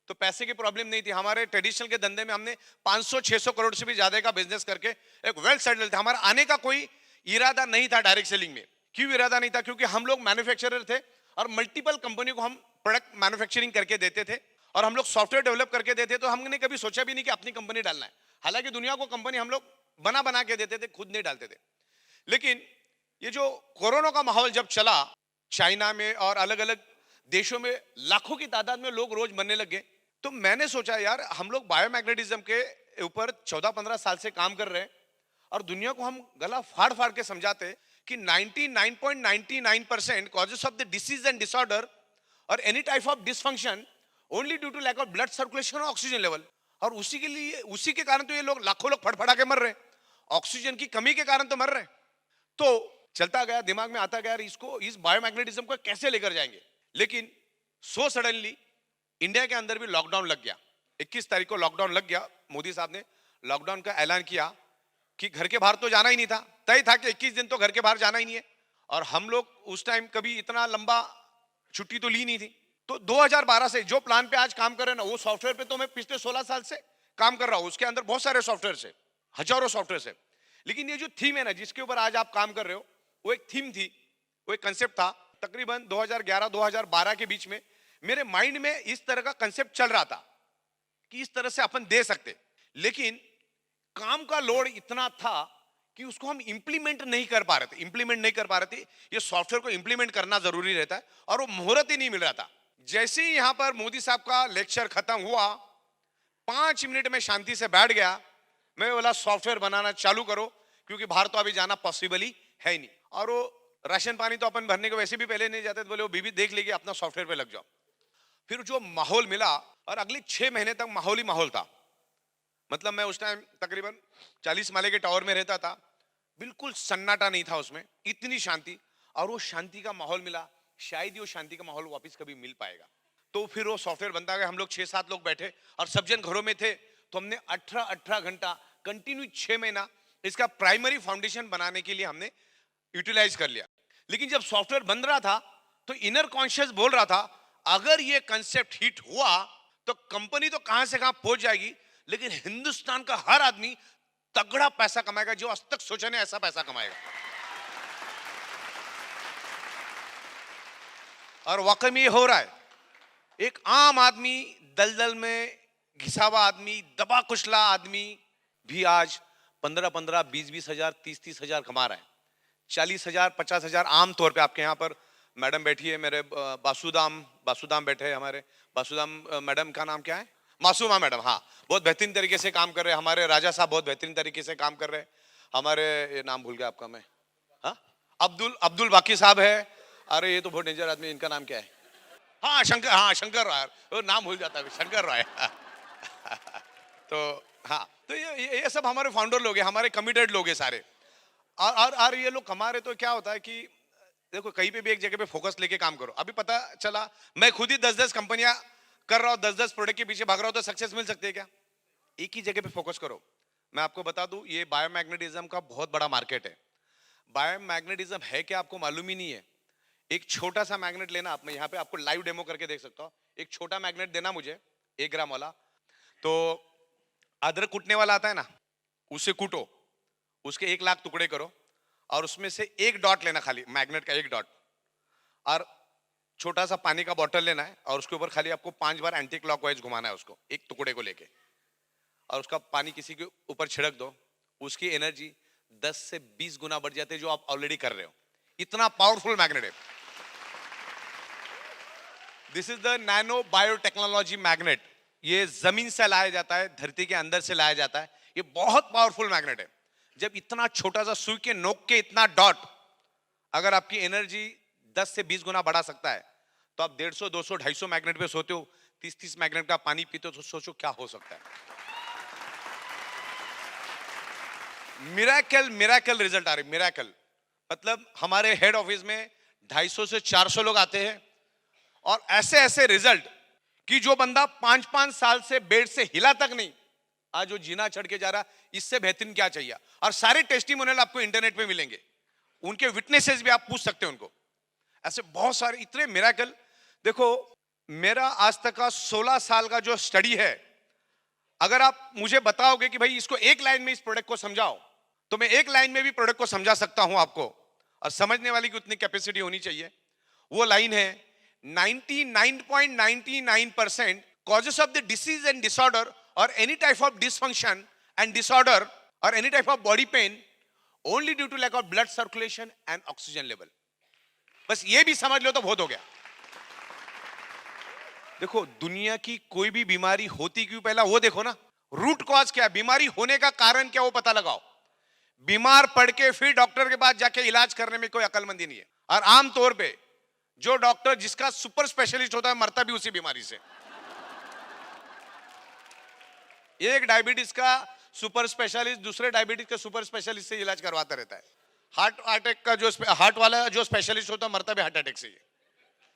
Speaker 4: तो पैसे की प्रॉब्लम नहीं थी। हमारे ट्रेडिशनल के धंधे में हमने 500-600 करोड़ से भी ज्यादा का बिजनेस करके एक वेल सेटल्ड था। हमारा आने का कोई इरादा नहीं था डायरेक्ट सेलिंग में। क्यों इरादा नहीं था? क्योंकि हम लोग मैन्युफैक्चरर थे और मल्टीपल कंपनी को हम प्रोडक्ट मैन्युफैक्चरिंग करके देते थे, और हम लोग सॉफ्टवेयर डेवलप करके देते। तो हमने कभी सोचा भी नहीं कि अपनी कंपनी डालना है। हालांकि दुनिया को कंपनी हम लोग बना के देते थे, खुद नहीं डालते थे। लेकिन ये जो कोरोना का माहौल जब चला, चाइना में और अलग अलग देशों में लाखों की तादाद में लोग रोज मरने लगे, तो मैंने सोचा यार हम लोग बायोमैग्नेटिज्म के ऊपर 14-15 साल से काम कर रहे हैं, और दुनिया को हम गला फाड़ फाड़ के समझाते कि 99.99% causes of the disease and disorder और any type of dysfunction only due to lack of blood circulation और ऑक्सीजन लेवल। और उसी के कारण तो ये लोग लाखों लोग फड़फड़ा के मर रहे हैं, ऑक्सीजन की कमी के कारण तो मर रहे हैं। तो चलता गया, दिमाग में आता गया इस बायोमैग्नेटिज्म को कैसे लेकर जाएंगे। लेकिन सो सडनली इंडिया के अंदर भी लॉकडाउन लग गया। 21 तारीख को लॉकडाउन लग गया। मोदी साहब ने लॉकडाउन का ऐलान किया कि घर के बाहर तो जाना ही नहीं था, तय था कि 21 दिन तो घर के बाहर जाना ही नहीं है। और हम लोग उस टाइम कभी इतना लंबा छुट्टी तो ली नहीं थी। तो 2012 से जो प्लान पे आज काम कर रहे हैं ना, वो सॉफ्टवेयर पे तो मैं पिछले 16 साल से काम कर रहा हूं। उसके अंदर बहुत सारे सॉफ्टवेयर है, हजारों सॉफ्टवेयर है। लेकिन ये जो थीम है ना, जिसके ऊपर आज आप काम कर रहे हो, वो एक थीम थी, वो एक कंसेप्ट था। तकरीबन 2011-2012 के बीच में मेरे माइंड में इस तरह का कंसेप्ट चल रहा था कि इस तरह से अपन दे सकते, लेकिन काम का लोड इतना था कि उसको हम इंप्लीमेंट नहीं कर पा रहे थे। ये सॉफ्टवेयर को इंप्लीमेंट करना जरूरी रहता है, और वो मुहूर्त ही नहीं मिल रहा था। जैसे ही यहां पर मोदी साहब का लेक्चर खत्म हुआ, 5 मिनट में शांति से बैठ गया। मैं बोला सॉफ्टवेयर बनाना चालू करो, क्योंकि बाहर तो अभी जाना पॉसिबल ही है ही नहीं। और वो राशन पानी तो अपन भरने को वैसे भी पहले नहीं जाते, तो बोले वो बीबी देख लेगी, अपना सॉफ्टवेयर पे लग जाओ। फिर जो माहौल मिला, और अगले 6 महीने तक माहौल ही माहौल था। मतलब मैं उस टाइम तकरीबन 40 माले के टावर में रहता था, बिल्कुल सन्नाटा नहीं था उसमें, इतनी शांति। और वो शांति का माहौल मिला, शायद ही वो शांति का माहौल वापस कभी मिल पाएगा। तो फिर वो सॉफ्टवेयर बनता गया। हम लोग 6-7 लोग बैठे और सब जन घरों में थे, तो हमने 18 घंटा कंटिन्यू 6 महीना इसका प्राइमरी फाउंडेशन बनाने के लिए हमने यूटिलाइज कर लिया। लेकिन जब सॉफ्टवेयर बन रहा था तो इनर कॉन्शियस बोल रहा था, अगर ये कंसेप्ट हिट हुआ तो कंपनी तो कहां से कहां पहुंच जाएगी, लेकिन हिंदुस्तान का हर आदमी तगड़ा पैसा कमाएगा, जो आज तक सोचा नहीं ऐसा पैसा कमाएगा। और वाकई में ये हो रहा है। एक आम आदमी, दलदल में घिसा हुआ आदमी, दबा कुचला आदमी भी आज 15-15, 20-20 हजार, 30-30 हजार कमा रहा है। 40 हजार, 50 हजार आम तौर पे। आपके यहाँ पर मैडम बैठी है, मेरे बासुदाम बैठे हैं हमारे। बासुदाम मैडम का नाम क्या है? मासूमा मैडम। हाँ, बहुत बेहतरीन तरीके से काम कर रहे हैं। हमारे राजा साहब बहुत बेहतरीन तरीके से काम कर रहे हैं। हमारे, ये नाम भूल गया आपका मैं, हाँ, अब्दुल बाकी साहब है। अरे ये तो बहुत डेंजर आदमी, इनका नाम क्या है? हाँ, शंकर राय। वो नाम भूल जाता है, शंकर राय। तो हाँ, तो ये सब हमारे फाउंडर लोग हैं, हमारे कमिटेड लोग हैं सारे। और ये लोग कमा रहे, तो क्या होता है कि देखो कहीं पे भी एक जगह पे फोकस लेके काम करो। अभी पता चला मैं खुद ही 10-10 कंपनियां कर रहा हूं, 10-10 प्रोडक्ट के पीछे भाग रहा हूं, तो सक्सेस मिल सकती है क्या? एक ही जगह पे फोकस करो। मैं आपको बता दूं, ये बायोमैग्नेटिज्म का बहुत बड़ा मार्केट है। बायोमैग्नेटिज्म है क्या आपको मालूम ही नहीं है। एक छोटा सा मैग्नेट लेना, आप, मैं यहाँ पे आपको लाइव डेमो करके देख सकता हूँ। एक छोटा मैग्नेट देना मुझे 1 ग्राम वाला, तो अदरक कूटने वाला आता है ना, उसे कूटो, उसके 1 लाख टुकड़े करो और उसमें से एक डॉट लेना, खाली मैग्नेट का एक डॉट, और छोटा सा पानी का बॉटल लेना है और उसके ऊपर खाली आपको 5 बार एंटी क्लॉकवाइज घुमाना है उसको, एक टुकड़े को लेके, और उसका पानी किसी के ऊपर छिड़क दो। उसकी एनर्जी 10 से 20 गुना बढ़ जाती है जो आप ऑलरेडी कर रहे हो। इतना पावरफुल मैग्नेट है। This is the nano biotechnology magnet. ये जमीन से लाया जाता है, धरती के अंदर से लाया जाता है। ये बहुत पावरफुल मैग्नेट है। जब इतना छोटा सा सुई के नोक के इतना डॉट अगर आपकी एनर्जी 10 से 20 गुना बढ़ा सकता है, तो आप 150, 200, 250 मैग्नेट पे सोते हो, 30-30 मैग्नेट का पानी पीते हो, तो सोचो क्या हो सकता है। मिरेकल मिरेकल रिजल्ट आ रहे। मिरेकल मतलब हमारे हेड ऑफिस में 250 से 400 लोग आते हैं, और ऐसे ऐसे रिजल्ट कि जो बंदा 5-5 साल से बेड से हिला तक नहीं, आज वो जीना चढ़ के जा रहा, इससे बेहतरीन क्या चाहिए। और सारे टेस्टिमोनियल आपको इंटरनेट पे मिलेंगे, उनके विटनेसेस भी आप पूछ सकते हैं उनको। ऐसे बहुत सारे इतने मिरेकल। देखो मेरा आज तक का 16 साल का जो स्टडी है, अगर आप मुझे बताओगे कि भाई इसको एक लाइन में इस प्रोडक्ट को समझाओ, तो मैं एक लाइन में भी प्रोडक्ट को समझा सकता हूं आपको। और समझने वाली की उतनी कैपेसिटी होनी चाहिए। वो लाइन है 99.99% causes of the disease and disorder or any type of dysfunction and disorder or any type of body pain only due to lack of blood circulation and oxygen level. बस ये भी समझ लो तो बहुत हो गया। देखो दुनिया की कोई भी बीमारी होती क्यों, पहला वो देखो ना, रूट कॉज क्या है, बीमारी होने का कारण क्या, वो पता लगाओ। बीमार पड़ के फिर डॉक्टर के पास जाके इलाज करने में कोई अक्लमंदी नहीं है। और आमतौर पे जो डॉक्टर जिसका सुपर स्पेशलिस्ट होता है, मरता भी उसी बीमारी से। एक डायबिटीज का सुपर स्पेशलिस्ट दूसरे डायबिटीज के सुपर स्पेशलिस्ट से इलाज करवाता रहता है। हार्ट अटैक का जो हार्ट वाला जो स्पेशलिस्ट होता है, मरता भी हार्ट अटैक से ही।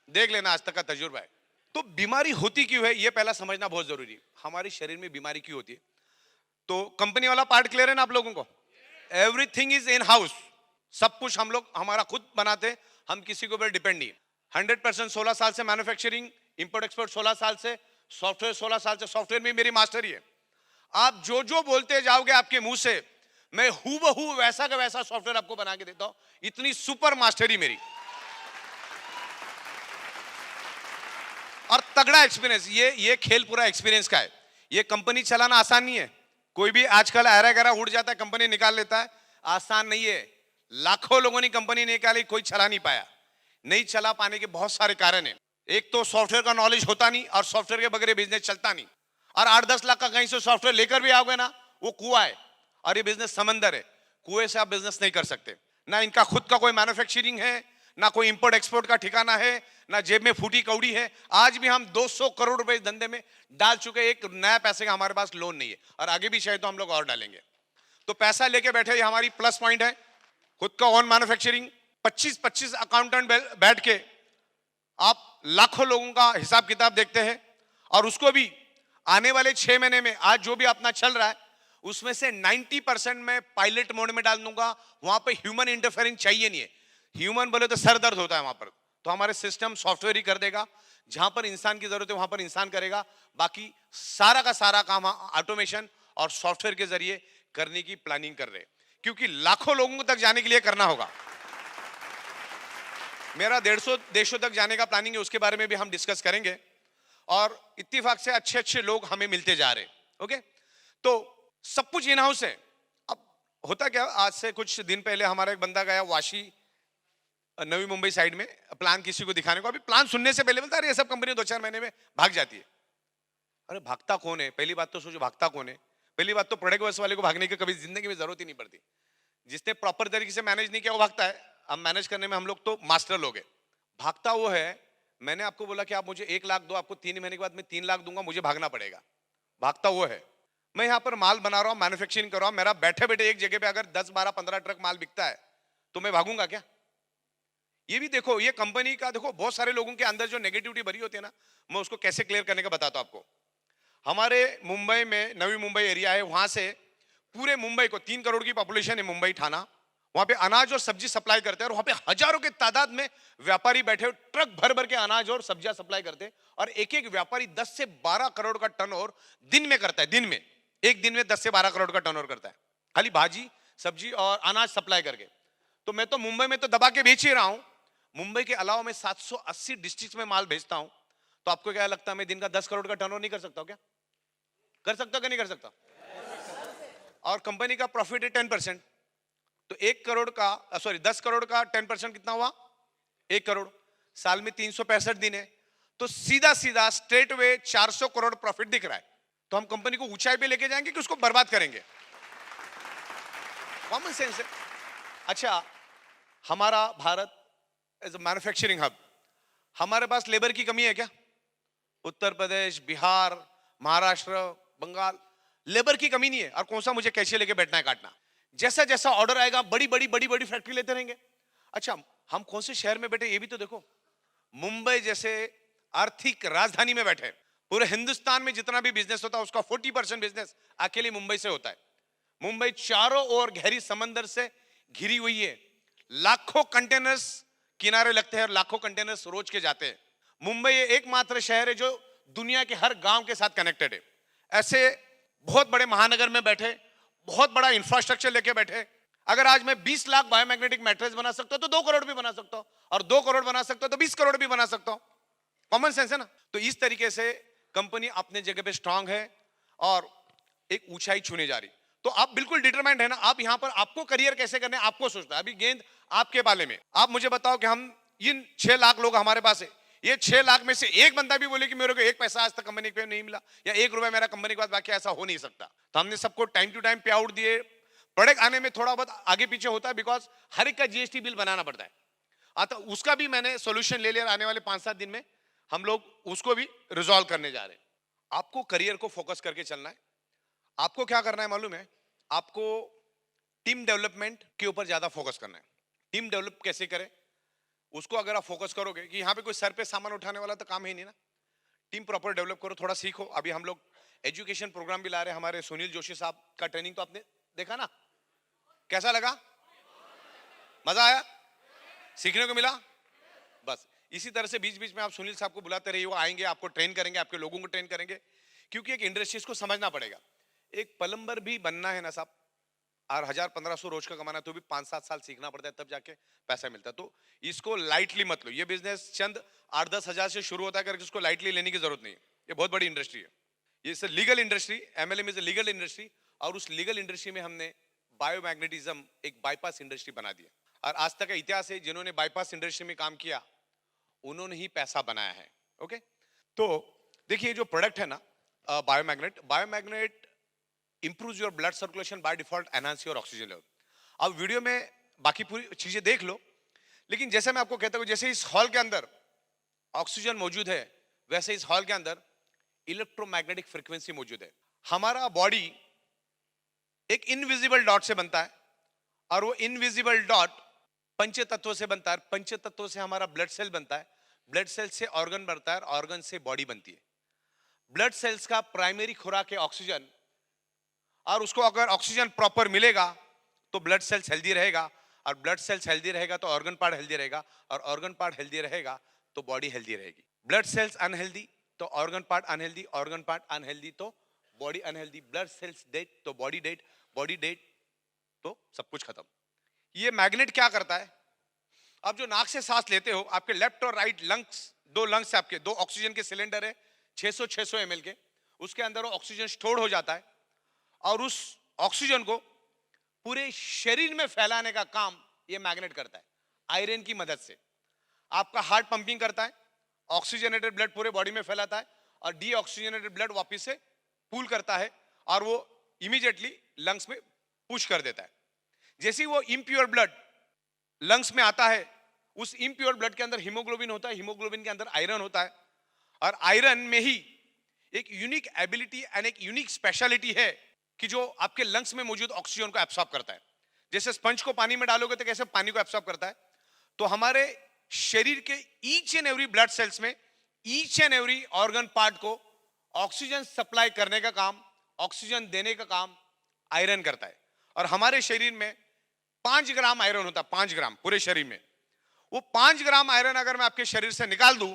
Speaker 4: देख लेना, आज तक का तजुर्बा है। तो बीमारी होती क्यों है, ये पहला समझना बहुत जरूरी है। हमारे शरीर में बीमारी क्यों होती है, तो कंपनी वाला पार्ट क्लियर है ना आप लोगों को। एवरीथिंग इज इन हाउस, सब कुछ हम लोग हमारा खुद बनाते, हम किसी के ऊपर डिपेंड नहीं। 100% 16 साल से मैन्युफैक्चरिंग, इंपोर्ट एक्सपोर्ट 16 साल से, सॉफ्टवेयर 16 साल से, सॉफ्टवेयर में मेरी मास्टरी है। आप जो जो बोलते जाओगे आपके मुंह से, मैं हूबहू वैसा का वैसा सॉफ्टवेयर आपको बना के देता हूं। इतनी सुपर मास्टरी मेरी, और तगड़ा एक्सपीरियंस। ये खेल पूरा एक्सपीरियंस का है। ये कंपनी चलाना आसान नहीं है। कोई भी आजकल ऐरा गैरा उड़ जाता है, कंपनी निकाल लेता है, आसान नहीं है। लाखों लोगों ने कंपनी निकाली, कोई चला नहीं पाया। नहीं चला पाने के बहुत सारे कारण है। एक तो सॉफ्टवेयर का नॉलेज होता नहीं, और सॉफ्टवेयर के बगैर बिजनेस चलता नहीं। और 8-10 लाख का कहीं से सॉफ्टवेयर लेकर भी आओगे ना, वो कुआं है, और ये बिजनेस समंदर है। कुएं से आप बिजनेस नहीं कर सकते। ना इनका खुद का कोई मैन्युफैक्चरिंग है, ना कोई इंपोर्ट एक्सपोर्ट का ठिकाना है, ना जेब में फूटी कौड़ी है। आज भी हम 200 करोड़ रुपए इस धंधे में डाल चुके, एक नया पैसे का हमारे पास लोन नहीं है, और आगे भी शायद तो हम लोग और डालेंगे। तो पैसा लेके बैठे, ये हमारी प्लस पॉइंट है। खुद का ओन मैन्युफैक्चरिंग, 25-25 अकाउंटेंट बैठ के आप लाखों लोगों का हिसाब किताब देखते हैं, और उसको भी आने वाले 6 महीने में आज जो भी अपना चल रहा है, उसमें से 90% मैं पायलट मोड में डाल दूंगा। वहां पे ह्यूमन इंटरफेरेंस चाहिए नहीं है। ह्यूमन बोले तो सर दर्द होता है वहां पर, तो हमारे सिस्टम सॉफ्टवेयर ही कर देगा। जहां पर इंसान की जरूरत है वहां पर इंसान करेगा। बाकी सारा का सारा काम ऑटोमेशन और सॉफ्टवेयर के जरिए करने की प्लानिंग कर रहे हैं, क्योंकि लाखों लोगों तक जाने के लिए करना होगा। मेरा 150 देशों तक जाने का प्लानिंग है, उसके बारे में भी हम डिस्कस करेंगे। और इत्तेफाक से अच्छे अच्छे लोग हमें मिलते जा रहे हैं। ओके, तो सब कुछ इन हाउस है। अब होता क्या, आज से कुछ दिन पहले हमारा एक बंदा गया वाशी, नवी मुंबई साइड में, प्लान किसी को दिखाने को। अभी प्लान सुनने से पहले बोलता है ये सब कंपनी 2-4 महीने में भाग जाती है। अरे भागता कौन है, पहली बात तो सोचो भागता कौन है। पहली बात तो प्रोडक्ट बस वाले को भागने की कभी जिंदगी में जरूरत ही नहीं पड़ती। जिसने प्रॉपर तरीके से मैनेज नहीं किया वो भागता है। अब मैनेज करने में हम लोग तो मास्टर लोग हैं। भागता वो है, मैंने आपको बोला कि आप मुझे 1 लाख दो, आपको 3 महीने के बाद मैं 3 लाख दूंगा, मुझे भागना पड़ेगा। भागता वो है। मैं यहाँ पर माल बना रहा हूँ, मैन्युफैक्चरिंग कर रहा हूँ, मेरा बैठे बैठे एक जगह पे अगर 10, 12, 15 ट्रक माल बिकता है, तो मैं भागूंगा क्या? ये भी देखो, ये कंपनी का देखो, बहुत सारे लोगों के अंदर जो नेगेटिविटी भरी होती है ना, मैं उसको कैसे क्लियर करने का बताता हूं आपको। हमारे मुंबई में नवी मुंबई एरिया है, वहां से पूरे मुंबई को 3 करोड़ की पॉपुलेशन है, मुंबई ठाणा, वहां पे अनाज और सब्जी सप्लाई करते हैं, और वहां पे हजारों के तादाद में व्यापारी बैठे हुए ट्रक भर भर के अनाज और सब्जियां सप्लाई करते हैं, और एक एक व्यापारी 10 से 12 करोड़ का टर्नओवर दिन में करता है। दिन में, एक दिन में 10 से 12 करोड़ का टर्नओवर करता है, खाली भाजी सब्जी और अनाज सप्लाई करके। तो मैं तो मुंबई में तो दबा के बेच ही रहा हूं, मुंबई के अलावा मैं 780 डिस्ट्रिक्ट में माल भेजता हूं। तो आपको क्या लगता है मैं दिन का 10 करोड़ का टर्नओवर नहीं कर सकता हूं क्या? कर सकता क्या नहीं कर सकता? और कंपनी का प्रॉफिट है 10%, तो 1 करोड़ का 10 करोड़ का 10% कितना हुआ? 1 करोड़। साल में 365 दिन है, तो सीधा सीधा स्ट्रेट वे 400 करोड़ प्रॉफिट दिख रहा है। तो हम कंपनी को ऊंचाई पे लेके जाएंगे कि उसको बर्बाद करेंगे? कॉमन सेंस है। अच्छा, हमारा Bharat as a manufacturing hub, हमारे पास लेबर की कमी है क्या? उत्तर प्रदेश, बिहार, महाराष्ट्र, बंगाल, लेबर की कमी नहीं है। और कौन सा मुझे कैसे लेके बैठना है काटना? जैसा जैसा ऑर्डर आएगा बड़ी बड़ी फैक्ट्री लेते रहेंगे। अच्छा, हम कौन से शहर में बैठे ये भी तो देखो। मुंबई जैसे आर्थिक राजधानी में बैठे, पूरे हिंदुस्तान में जितना भी बिजनेस होता है उसका 40% बिजनेस अकेले मुंबई से होता है। मुंबई चारों ओर गहरी समंदर से घिरी हुई है, लाखों कंटेनर्स किनारे लगते हैं और लाखों कंटेनर्स रोज के जाते हैं। मुंबई एकमात्र शहर है जो दुनिया के हर गांव के साथ कनेक्टेड है। ऐसे बहुत बड़े महानगर में बैठे, बहुत बड़ा इंफ्रास्ट्रक्चर लेके बैठे, अगर आज मैं 20 लाख बायोमैग्नेटिक मैट्रेस बना सकता हूं तो 2 करोड़ भी बना सकता हूं, और 2 करोड़ बना सकता हूं तो 20 करोड़ भी बना सकता हूं। कॉमन सेंस है ना? तो इस तरीके से कंपनी अपने जगह पे स्ट्रांग है और एक ऊंचाई छूने जा रही। तो आप बिल्कुल डिटरमाइंड है ना, आप यहां पर आपको करियर कैसे करने आपको सोचना है। अभी गेंद आपके बाले में। आप मुझे बताओ कि हम इन 6 लाख लोग हमारे पास है, ये 6 लाख में से एक बंदा भी बोले कि मेरे को 1 पैसा आज तक कंपनी पे नहीं मिला या 1 रुपया मेरा कंपनी के पास बाकी, ऐसा हो नहीं सकता। तो हमने सबको टाइम टू टाइम पे आउट दिए। प्रोडक्ट आने में थोड़ा बहुत आगे पीछे होता है, बिकॉज हर एक का जीएसटी बिल बनाना पड़ता है। तो उसका भी मैंने सोल्यूशन ले लिया। आने वाले 5-7 दिन में हम लोग उसको भी रिजॉल्व करने जा रहे हैं। आपको करियर को फोकस करके चलना है। आपको क्या करना है मालूम है? आपको टीम डेवलपमेंट के ऊपर ज्यादा फोकस करना है। टीम डेवलप कैसे करें उसको अगर आप फोकस करोगे कि यहाँ पे कोई सर पे सामान उठाने वाला तो काम है नहीं ना। टीम प्रॉपर डेवलप करो, थोड़ा सीखो। अभी हम लोग एजुकेशन प्रोग्राम भी ला रहे हैं। हमारे सुनील जोशी साहब का ट्रेनिंग तो आपने देखा ना, कैसा लगा? मजा आया? सीखने को मिला? बस इसी तरह से बीच बीच में आप सुनील साहब को बुलाते रहिए, वो आएंगे, आपको ट्रेन करेंगे, आपके लोगों को ट्रेन करेंगे। क्योंकि एक इंडस्ट्रीज को समझना पड़ेगा। एक प्लम्बर भी बनना है ना साहब, और 1000-1500 रोज का कमाना, तो भी 5-7 साल सीखना पड़ता है, तब जाके पैसा मिलता है। तो इसको लाइटली मत लो। ये बिजनेस चंद 8-10 हजार से शुरू होता है, करके इसको लाइटली लेने की जरूरत नहीं है। ये बहुत बड़ी इंडस्ट्री है, ये legal industry. MLM is legal industry, और उस लीगल इंडस्ट्री में हमने बायोमैग्नेटिज्म एक बाईपास इंडस्ट्री बना दिया। और आज तक का इतिहास है, जिन्होंने बाईपास इंडस्ट्री में काम किया उन्होंने ही पैसा बनाया है। ओके, तो देखिए जो प्रोडक्ट है ना biomagnet improves your blood circulation by default, enhance your oxygen level. अब वीडियो में बाकी पूरी चीजें देख लो, लेकिन जैसे मैं आपको कहता हूं, जैसे इस हॉल के अंदर ऑक्सीजन मौजूद है, वैसे इस हॉल के अंदर इलेक्ट्रोमैग्नेटिक फ्रीक्वेंसी मौजूद है। हमारा बॉडी एक इनविजिबल डॉट से बनता है, और वो इनविजिबल डॉट पंच तत्वों से बनता है। पंच तत्वों से हमारा ब्लड सेल बनता है, ब्लड सेल से ऑर्गन बनता है, और ऑर्गन से बॉडी बनती है। ब्लड सेल्स का प्राइमरी खुराक है ऑक्सीजन, और उसको अगर ऑक्सीजन प्रॉपर मिलेगा तो ब्लड सेल्स हेल्दी रहेगा, और ब्लड सेल्स हेल्दी रहेगा तो ऑर्गन पार्ट हेल्दी रहेगा, और ऑर्गन पार्ट हेल्दी रहेगा तो बॉडी हेल्दी रहेगी। ब्लड सेल्स अनहेल्दी तो organ part unhealthy, organ part unhealthy तो body unhealthy, blood cells dead तो बॉडी डेड, बॉडी डेड तो सब कुछ खत्म। ये मैग्नेट क्या करता है? आप जो नाक से सांस लेते हो, आपके लेफ्ट और राइट लंग्स, 2 लंग्स है आपके, 2 ऑक्सीजन के सिलेंडर है 600 ml के, उसके अंदर वो ऑक्सीजन स्टोर हो जाता है, और उस ऑक्सीजन को पूरे शरीर में फैलाने का काम ये मैग्नेट करता है आयरन की मदद से। आपका हार्ट पंपिंग करता है, ऑक्सीजनेटेड ब्लड पूरे बॉडी में फैलाता है, और डीऑक्सीजनेटेड ब्लड वापस से पूल करता है, और वो इमीडिएटली लंग्स में पुश कर देता है। जैसे ही वो इम्प्योर ब्लड लंग्स में आता है, उस इम्प्योर ब्लड के अंदर हीमोग्लोबिन होता है, हीमोग्लोबिन के अंदर आयरन होता है, और आयरन में ही एक यूनिक एबिलिटी एंड एक यूनिक स्पेशलिटी है कि जो आपके लंग्स में मौजूद ऑक्सीजन को एब्सॉर्ब करता है। जैसे स्पंज को पानी में डालोगे तो कैसे पानी को एब्सॉर्ब करता है, तो हमारे शरीर के each and every blood cells में each and every organ part को ऑक्सीजन सप्लाई करने का काम, ऑक्सीजन देने का काम आयरन करता है। और हमारे शरीर में 5 ग्राम आयरन होता है, 5 ग्राम पूरे शरीर में। वो 5 ग्राम आयरन अगर मैं आपके शरीर से निकाल दूं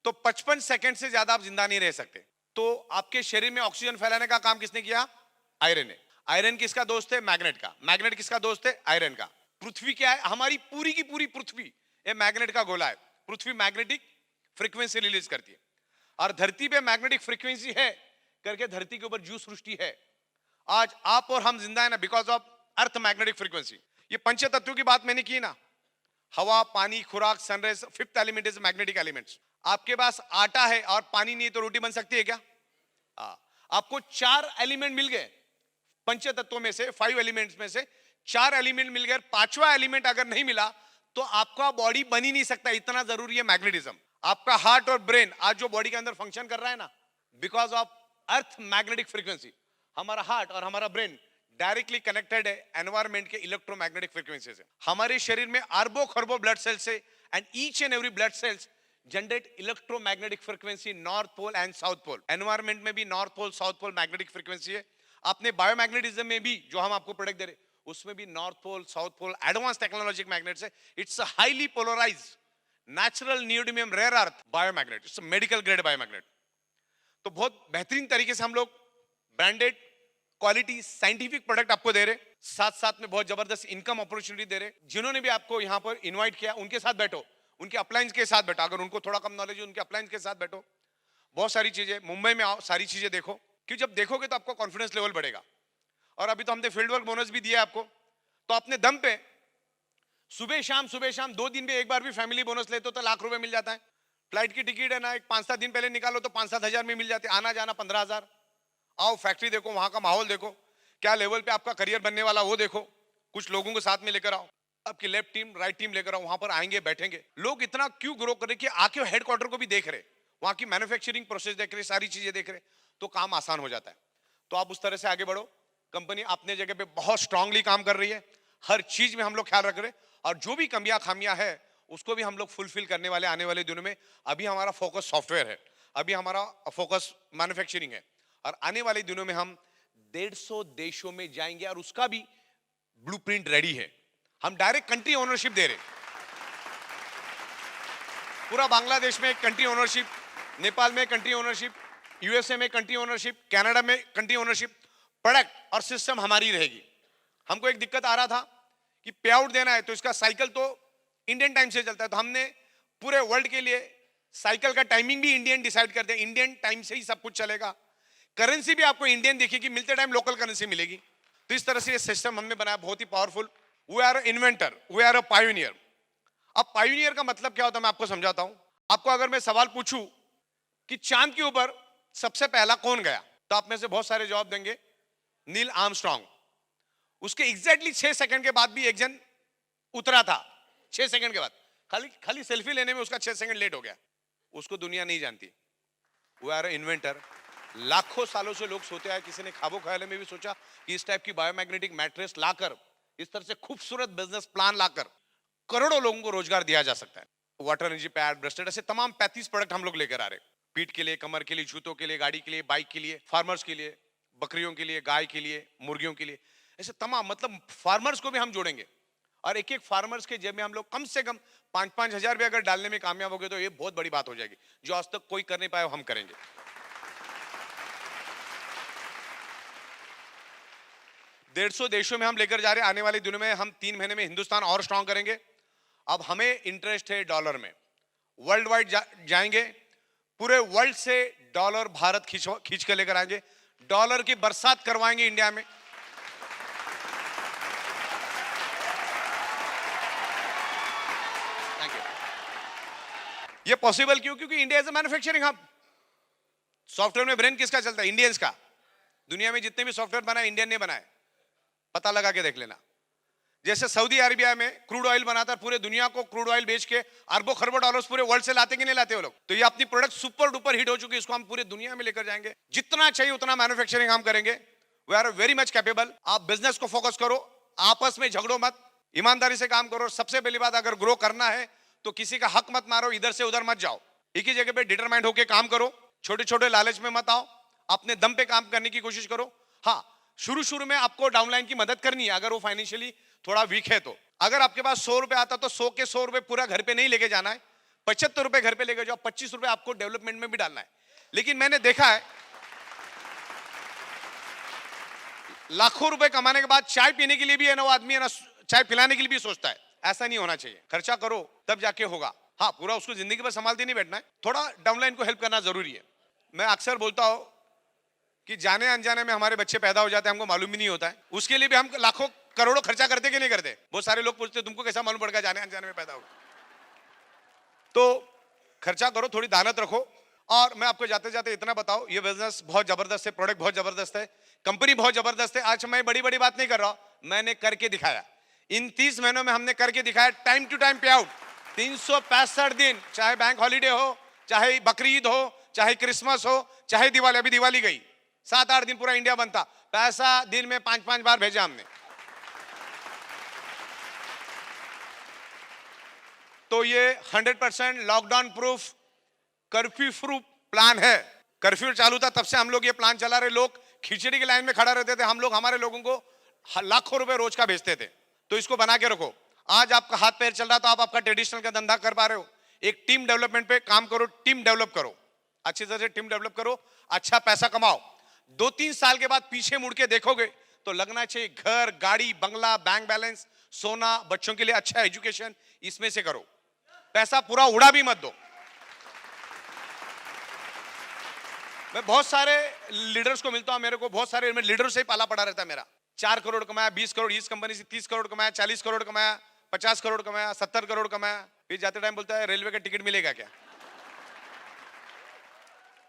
Speaker 4: तो 55 सेकंड से ज्यादा आप जिंदा नहीं रह सकते। तो आपके शरीर में ऑक्सीजन फैलाने का काम किसने किया? आयरन ने। आयरन किसका दोस्त है? मैग्नेट का। मैग्नेट किसका दोस्त है? आयरन का। पृथ्वी क्या है? हमारी पूरी की पूरी पृथ्वी ये मैग्नेट का गोला है। पृथ्वी मैग्नेटिक फ्रीक्वेंसी रिलीज करती है और धरती पे मैग्नेटिक फ्रीक्वेंसी है करके धरती के ऊपर जीव सृष्टि है। आज आप और हम जिंदा है ना, because of earth magnetic frequency. ये पंच तत्वों की बात मैंने की ना, हवा, पानी, खुराक, sunrise, fifth element is magnetic elements. आपके पास आटा है और पानी नहीं तो रोटी बन सकती है क्या? आपको 4 एलिमेंट मिल गए पंच तत्वों में से, 5 एलिमेंट्स में से 4 एलिमेंट मिल गए। 5वां एलिमेंट अगर नहीं मिला तो आपका बॉडी बन ही नहीं सकता। इतना जरूरी है मैग्नेटिज्म। आपका हार्ट और ब्रेन आज जो बॉडी के अंदर फंक्शन कर रहा है ना, because of earth magnetic frequency. हमारा हार्ट और हमारा ब्रेन डायरेक्टली कनेक्टेड है एनवायरमेंट के इलेक्ट्रोमैग्नेटिक फ्रीक्वेंसी से। हमारे शरीर में अरबों खरबों ब्लड सेल्स से and each and every blood cells generate electromagnetic frequency north pole and south pole. Environment में भी north pole south pole magnetic frequency है। आपने बायोमैग्नेटिज्म में भी जो हम आपको प्रोडक्ट दे रहे उसमें भी north pole south pole advance technologic magnets है। It's a highly polarised natural neodymium rare earth biomagnet. It's a medical grade biomagnet. तो बहुत बेहतरीन तरीके से हम लोग ब्रांडेड क्वालिटी साइंटिफिक प्रोडक्ट आपको दे रहे, साथ साथ में बहुत जबरदस्त इनकम अपॉर्चुनिटी दे रहे। जिन्होंने भी आपको यहाँ पर इनवाइट किया उनके साथ बैठो, उनके अप्लायंस के साथ बैठो। अगर उनको थोड़ा कम नॉलेज है उनके अप्लायंस के साथ बैठो। बहुत सारी चीजें, मुंबई में आओ, सारी चीजें देखो, कि जब देखोगे तो आपको कॉन्फिडेंस लेवल बढ़ेगा। और अभी तो हमने फील्ड वर्क बोनस भी दिया आपको, तो अपने दम पे सुबह शाम 2 दिन में एक बार भी फैमिली बोनस लेते हो तो लाख रुपए मिल जाता है। फ्लाइट की टिकट है ना, एक 5-7 दिन पहले निकालो तो 5-7 हजार में मिल जाते, आना जाना 15,000। आओ फैक्ट्री देखो, वहां का माहौल देखो, क्या लेवल पे आपका करियर बनने वाला वो देखो। कुछ लोगों को साथ में लेकर आओ, आपकी लेफ्ट टीम राइट टीम लेकर आओ, वहां पर आएंगे बैठेंगे। लोग इतना क्यों ग्रो कर रहे कि आके हेडक्वार्टर को भी देख रहे, वहां की मैन्युफैक्चरिंग प्रोसेस देख रहे, सारी चीजें देख रहे, तो काम आसान हो जाता है। तो आप उस तरह से आगे बढ़ो। कंपनी अपने जगह पे बहुत स्ट्रांगली काम कर रही है, हर चीज में हम लोग ख्याल रख रहे हैं, और जो भी कमियां खामियां है उसको भी हम लोग फुलफिल करने वाले आने वाले दिनों में। अभी हमारा फोकस सॉफ्टवेयर है, अभी हमारा फोकस मैन्युफैक्चरिंग है, और आने वाले दिनों में हम 150 देशों में जाएंगे और उसका भी ब्लूप्रिंट रेडी है। हम डायरेक्ट कंट्री ओनरशिप दे रहे, पूरा बांग्लादेश में कंट्री ओनरशिप, नेपाल में कंट्री ओनरशिप, यूएसए में कंट्री ओनरशिप, कनाडा में कंट्री ओनरशिप। प्रोडक्ट और सिस्टम हमारी रहेगी। हमको एक दिक्कत आ रहा था कि पे आउट देना है तो इसका साइकिल तो इंडियन टाइम से चलता है, तो हमने पूरे वर्ल्ड के लिए साइकिल का टाइमिंग भी इंडियन डिसाइड कर दिया। इंडियन टाइम से ही सब कुछ चलेगा। करेंसी भी आपको इंडियन दिखेगी, मिलते टाइम लोकल करेंसी मिलेगी। तो इस तरह से ये सिस्टम हमने बनाया, बहुत ही powerful. We are inventor, we are a pioneer. अब पायोनियर का मतलब क्या होता है मैं आपको समझाता हूं। आपको अगर मैं सवाल पूछूं कि चांद के ऊपर सबसे पहला कौन गया, तो आप में से बहुत सारे जवाब देंगे नील आर्मस्ट्रांग। उसके एग्जैक्टली 6 सेकंड के बाद भी एक जन उतरा था, 6 सेकंड के बाद। खाली सेल्फी लेने में उसका 6 सेकंड लेट हो गया, उसको दुनिया नहीं जानती। We are inventor. लाखों सालों से लोग सोते आए, किसी ने ख्वाबों ख्यालों में भी सोचा कि इस टाइप की बायोमैग्नेटिक मैट्रेस लाकर, इस तरह से खूबसूरत बिजनेस प्लान लाकर करोड़ों लोगों को रोजगार दिया जा सकता है। वाटर एनर्जी पैड, ब्रेस्टेड, ऐसे तमाम 35 प्रोडक्ट हम लोग लेकर आ रहे हैं। पीठ के लिए, कमर के लिए, जूतों के लिए, गाड़ी के लिए, बाइक के लिए, फार्मर्स के लिए, बकरियों के लिए, गाय के लिए, मुर्गियों के लिए, ऐसे तमाम, मतलब फार्मर्स को भी हम जोड़ेंगे। और एक एक फार्मर्स के जेब में हम लोग कम से कम 5-5 हजार भी अगर डालने में कामयाब हो गए तो ये बहुत बड़ी बात हो जाएगी, जो आज तक कोई कर नहीं पाया, हम करेंगे। 150 देशों में हम लेकर जा रहे हैं। आने वाले दिनों में हम 3 महीने में हिंदुस्तान और स्ट्रांग करेंगे। अब हमें इंटरेस्ट है डॉलर में, वर्ल्ड वाइड जाएंगे, पूरे वर्ल्ड से डॉलर भारत खींच कर लेकर आएंगे, डॉलर की बरसात करवाएंगे इंडिया में। Thank you. ये पॉसिबल क्यों? क्योंकि India is a manufacturing hub. Software में ब्रेन किसका चलता है? इंडियंस का। दुनिया में जितने भी सॉफ्टवेयर बनाए इंडियन ने बनाए, पता लगा के देख लेना। जैसे सऊदी अरेबिया में क्रूड ऑयल बनाता है, पूरे दुनिया को क्रूड ऑयल बेच के अरबों खरबों डॉलर्स पूरे वर्ल्ड से लाते कि नहीं लाते वो लोग। तो ये अपनी प्रोडक्ट सुपर डुपर हिट हो चुकी है, इसको हम पूरे दुनिया में लेकर जाएंगे। जितना चाहिए उतना मैन्युफैक्चरिंग हम करेंगे। We are very much capable. आप बिजनेस को फोकस करो, आपस में झगड़ो मत, ईमानदारी से काम करो। सबसे पहली बात, अगर ग्रो करना है तो किसी का हक मत मारो, इधर से उधर मत जाओ, एक ही जगह पे डिटरमाइंड होकर काम करो, छोटे छोटे लालच में मत आओ, अपने दम पे काम करने की कोशिश करो। हाँ, शुरू शुरू में आपको डाउनलाइन की मदद करनी है अगर वो फाइनेंशियली थोड़ा वीक है तो। अगर आपके पास 100 रुपए आता तो 100 के 100 रुपए पूरा घर पे नहीं लेके जाना है, 75 रुपए घर पे लेके जाओ, 25 रुपए आपको डेवलपमेंट में भी डालना है। लेकिन मैंने देखा है लाखों रुपए कमाने के बाद चाय पीने के लिए भी है ना, वो आदमी है ना चाय पिलाने के लिए भी सोचता है। ऐसा नहीं होना चाहिए, खर्चा करो तब जाके होगा। हाँ, पूरा उसको जिंदगी भर संभालते नहीं बैठना है, थोड़ा डाउनलाइन को हेल्प करना जरूरी है। मैं अक्सर बोलता हूं कि जाने अनजाने में हमारे बच्चे पैदा हो जाते हैं, हमको मालूम ही नहीं होता है, उसके लिए भी हम लाखों करोड़ों खर्चा करते कि नहीं करते। बहुत सारे लोग पूछते तुमको कैसा मालूम पड़ेगा जाने अनजाने में पैदा हो। तो खर्चा करो, थोड़ी दानत रखो। और मैं आपको जाते जाते इतना बताओ, ये बिजनेस बहुत जबरदस्त है, प्रोडक्ट बहुत जबरदस्त है, कंपनी बहुत जबरदस्त है। आज मैं बड़ी बड़ी बात नहीं कर रहा हूं, मैंने करके दिखाया। इन 30 महीनों में हमने करके दिखाया, टाइम टू टाइम पे आउट, 365 दिन, चाहे बैंक हॉलीडे हो, चाहे बकरीद हो, चाहे क्रिसमस हो, चाहे दिवाली। अभी दिवाली गई, 7-8 दिन पूरा इंडिया बंद था, पैसा दिन में 5-5 बार भेजा हमने। तो ये 100% lockdown proof, curfew proof plan है। कर्फ्यू चालू था तब से हम लोग ये प्लान चला रहे। लोग खिचड़ी की लाइन में खड़ा रहते थे, हम लोग हमारे लोगों को लाखों रुपए रोज का भेजते थे। तो इसको बना के रखो। आज आपका हाथ पैर चल रहा तो आप आपका ट्रेडिशनल का धंधा कर पा रहे हो। एक टीम डेवलपमेंट पे काम करो, टीम डेवलप करो, अच्छी तरह से टीम डेवलप करो, अच्छा पैसा कमाओ। 2-3 साल के बाद पीछे मुड़ के देखोगे तो लगना चाहिए घर, गाड़ी, बंगला, बैंक बैलेंस, सोना, बच्चों के लिए अच्छा एजुकेशन, इसमें से करो। पैसा पूरा उड़ा भी मत दो। मैं बहुत सारे लीडर्स को मिलता हूं, मेरे को बहुत सारे लीडरों से ही पाला पड़ा रहता है मेरा। 4 करोड़ कमाया, 20 करोड़ इस कंपनी से, 30 करोड़ कमाया, 40 करोड़ कमाया, 50 करोड़ कमाया, 70 करोड़ कमाया। फिर जाते टाइम बोलता है रेलवे का टिकट मिलेगा क्या?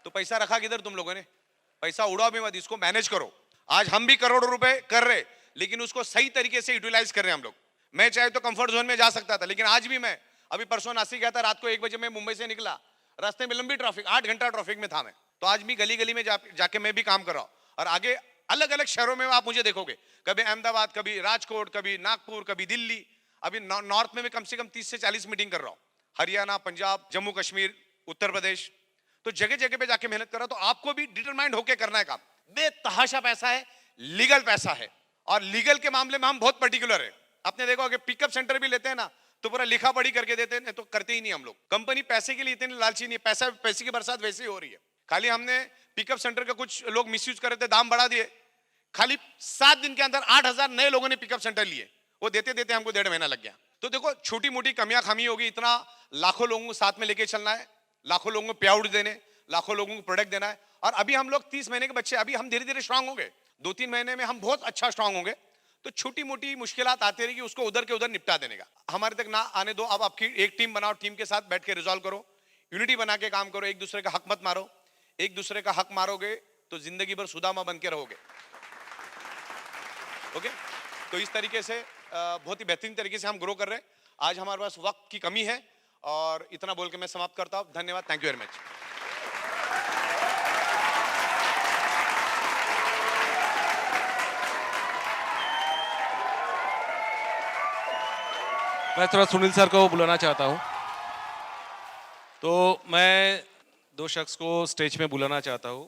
Speaker 4: तो पैसा रखा किधर तुम लोगों ने? पैसा उड़ाओ भी मत, इसको मैनेज करो। आज हम भी करोड़ों रुपए कर रहे, लेकिन उसको सही तरीके से यूटिलाइज कर रहे हैं हम लोग। मैं चाहे तो कंफर्ट जोन में जा सकता था, लेकिन आज भी मैं अभी परसों नासिक गया था, रात को 1 बजे मैं मुंबई से निकला, रास्ते में लंबी ट्रैफिक, 8 घंटा ट्रैफिक में था मैं। तो आज भी गली गली में जाके मैं भी काम कर रहा हूं। और आगे अलग अलग शहरों में आप मुझे देखोगे, कभी अहमदाबाद, कभी राजकोट, कभी नागपुर, कभी दिल्ली। अभी नॉर्थ में मैं कम से कम 30 से 40 मीटिंग कर रहा हूं, हरियाणा, पंजाब, जम्मू कश्मीर, उत्तर प्रदेश। तो जगह जगह पे जाके मेहनत कर रहा हूं। तो आपको भी डिटरमाइंड होकर करना है काम। बेतहाशा पैसा है, लीगल पैसा है, और लीगल के मामले में हम बहुत पर्टिकुलर है। आपने देखो कि पिकअप सेंटर भी लेते हैं ना, तो पूरा लिखा पढ़ी करके देते हैं, तो करते ही नहीं हम लोग। कंपनी पैसे के लिए इतनी लालची नहीं, पैसे की बरसात वैसे ही हो रही है। खाली हमने पिकअप सेंटर का कुछ लोग मिसयूज कर रहे थे, दाम बढ़ा दिए। खाली 7 दिन के अंदर 8000 नए लोगों ने पिकअप सेंटर लिए। वो देते देते हमको 1.5 महीना लग गया। तो देखो, छोटी मोटी कमियां खामी होगी, इतना लाखों लोगों को साथ में लेके चलना है, लाखों लोगों को पे आउट देने, लाखों लोगों को प्रोडक्ट देना है। और अभी हम लोग 30 महीने के बच्चे, अभी हम धीरे धीरे स्ट्रांग होंगे। 2-3 महीने में हम बहुत अच्छा स्ट्रांग होंगे। तो छोटी मोटी मुश्किलात आती रहेगी, उसको उधर के उधर निपटा देने का। हमारे तक ना आने दो। अब आपकी एक टीम बनाओ, टीम के साथ बैठ के रिजॉल्व करो, यूनिटी बना के काम करो, एक दूसरे का हक मत मारो। एक दूसरे का हक मारोगे तो जिंदगी भर सुदामा बन के रहोगे। ओके, तो इस तरीके से बहुत ही बेहतरीन तरीके से हम ग्रो कर रहे हैं। आज हमारे पास वक्त की कमी है, और इतना बोल के मैं समाप्त करता हूं। धन्यवाद, थैंक यू वेरी मच।
Speaker 5: मैं थोड़ा सुनील सर को बुलाना चाहता हूं। तो मैं 2 शख्स को स्टेज में बुलाना चाहता हूं।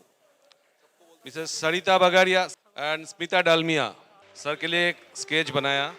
Speaker 5: Mrs Sarita Bagadia and Smita Dalmia sir के लिए एक स्केच बनाया।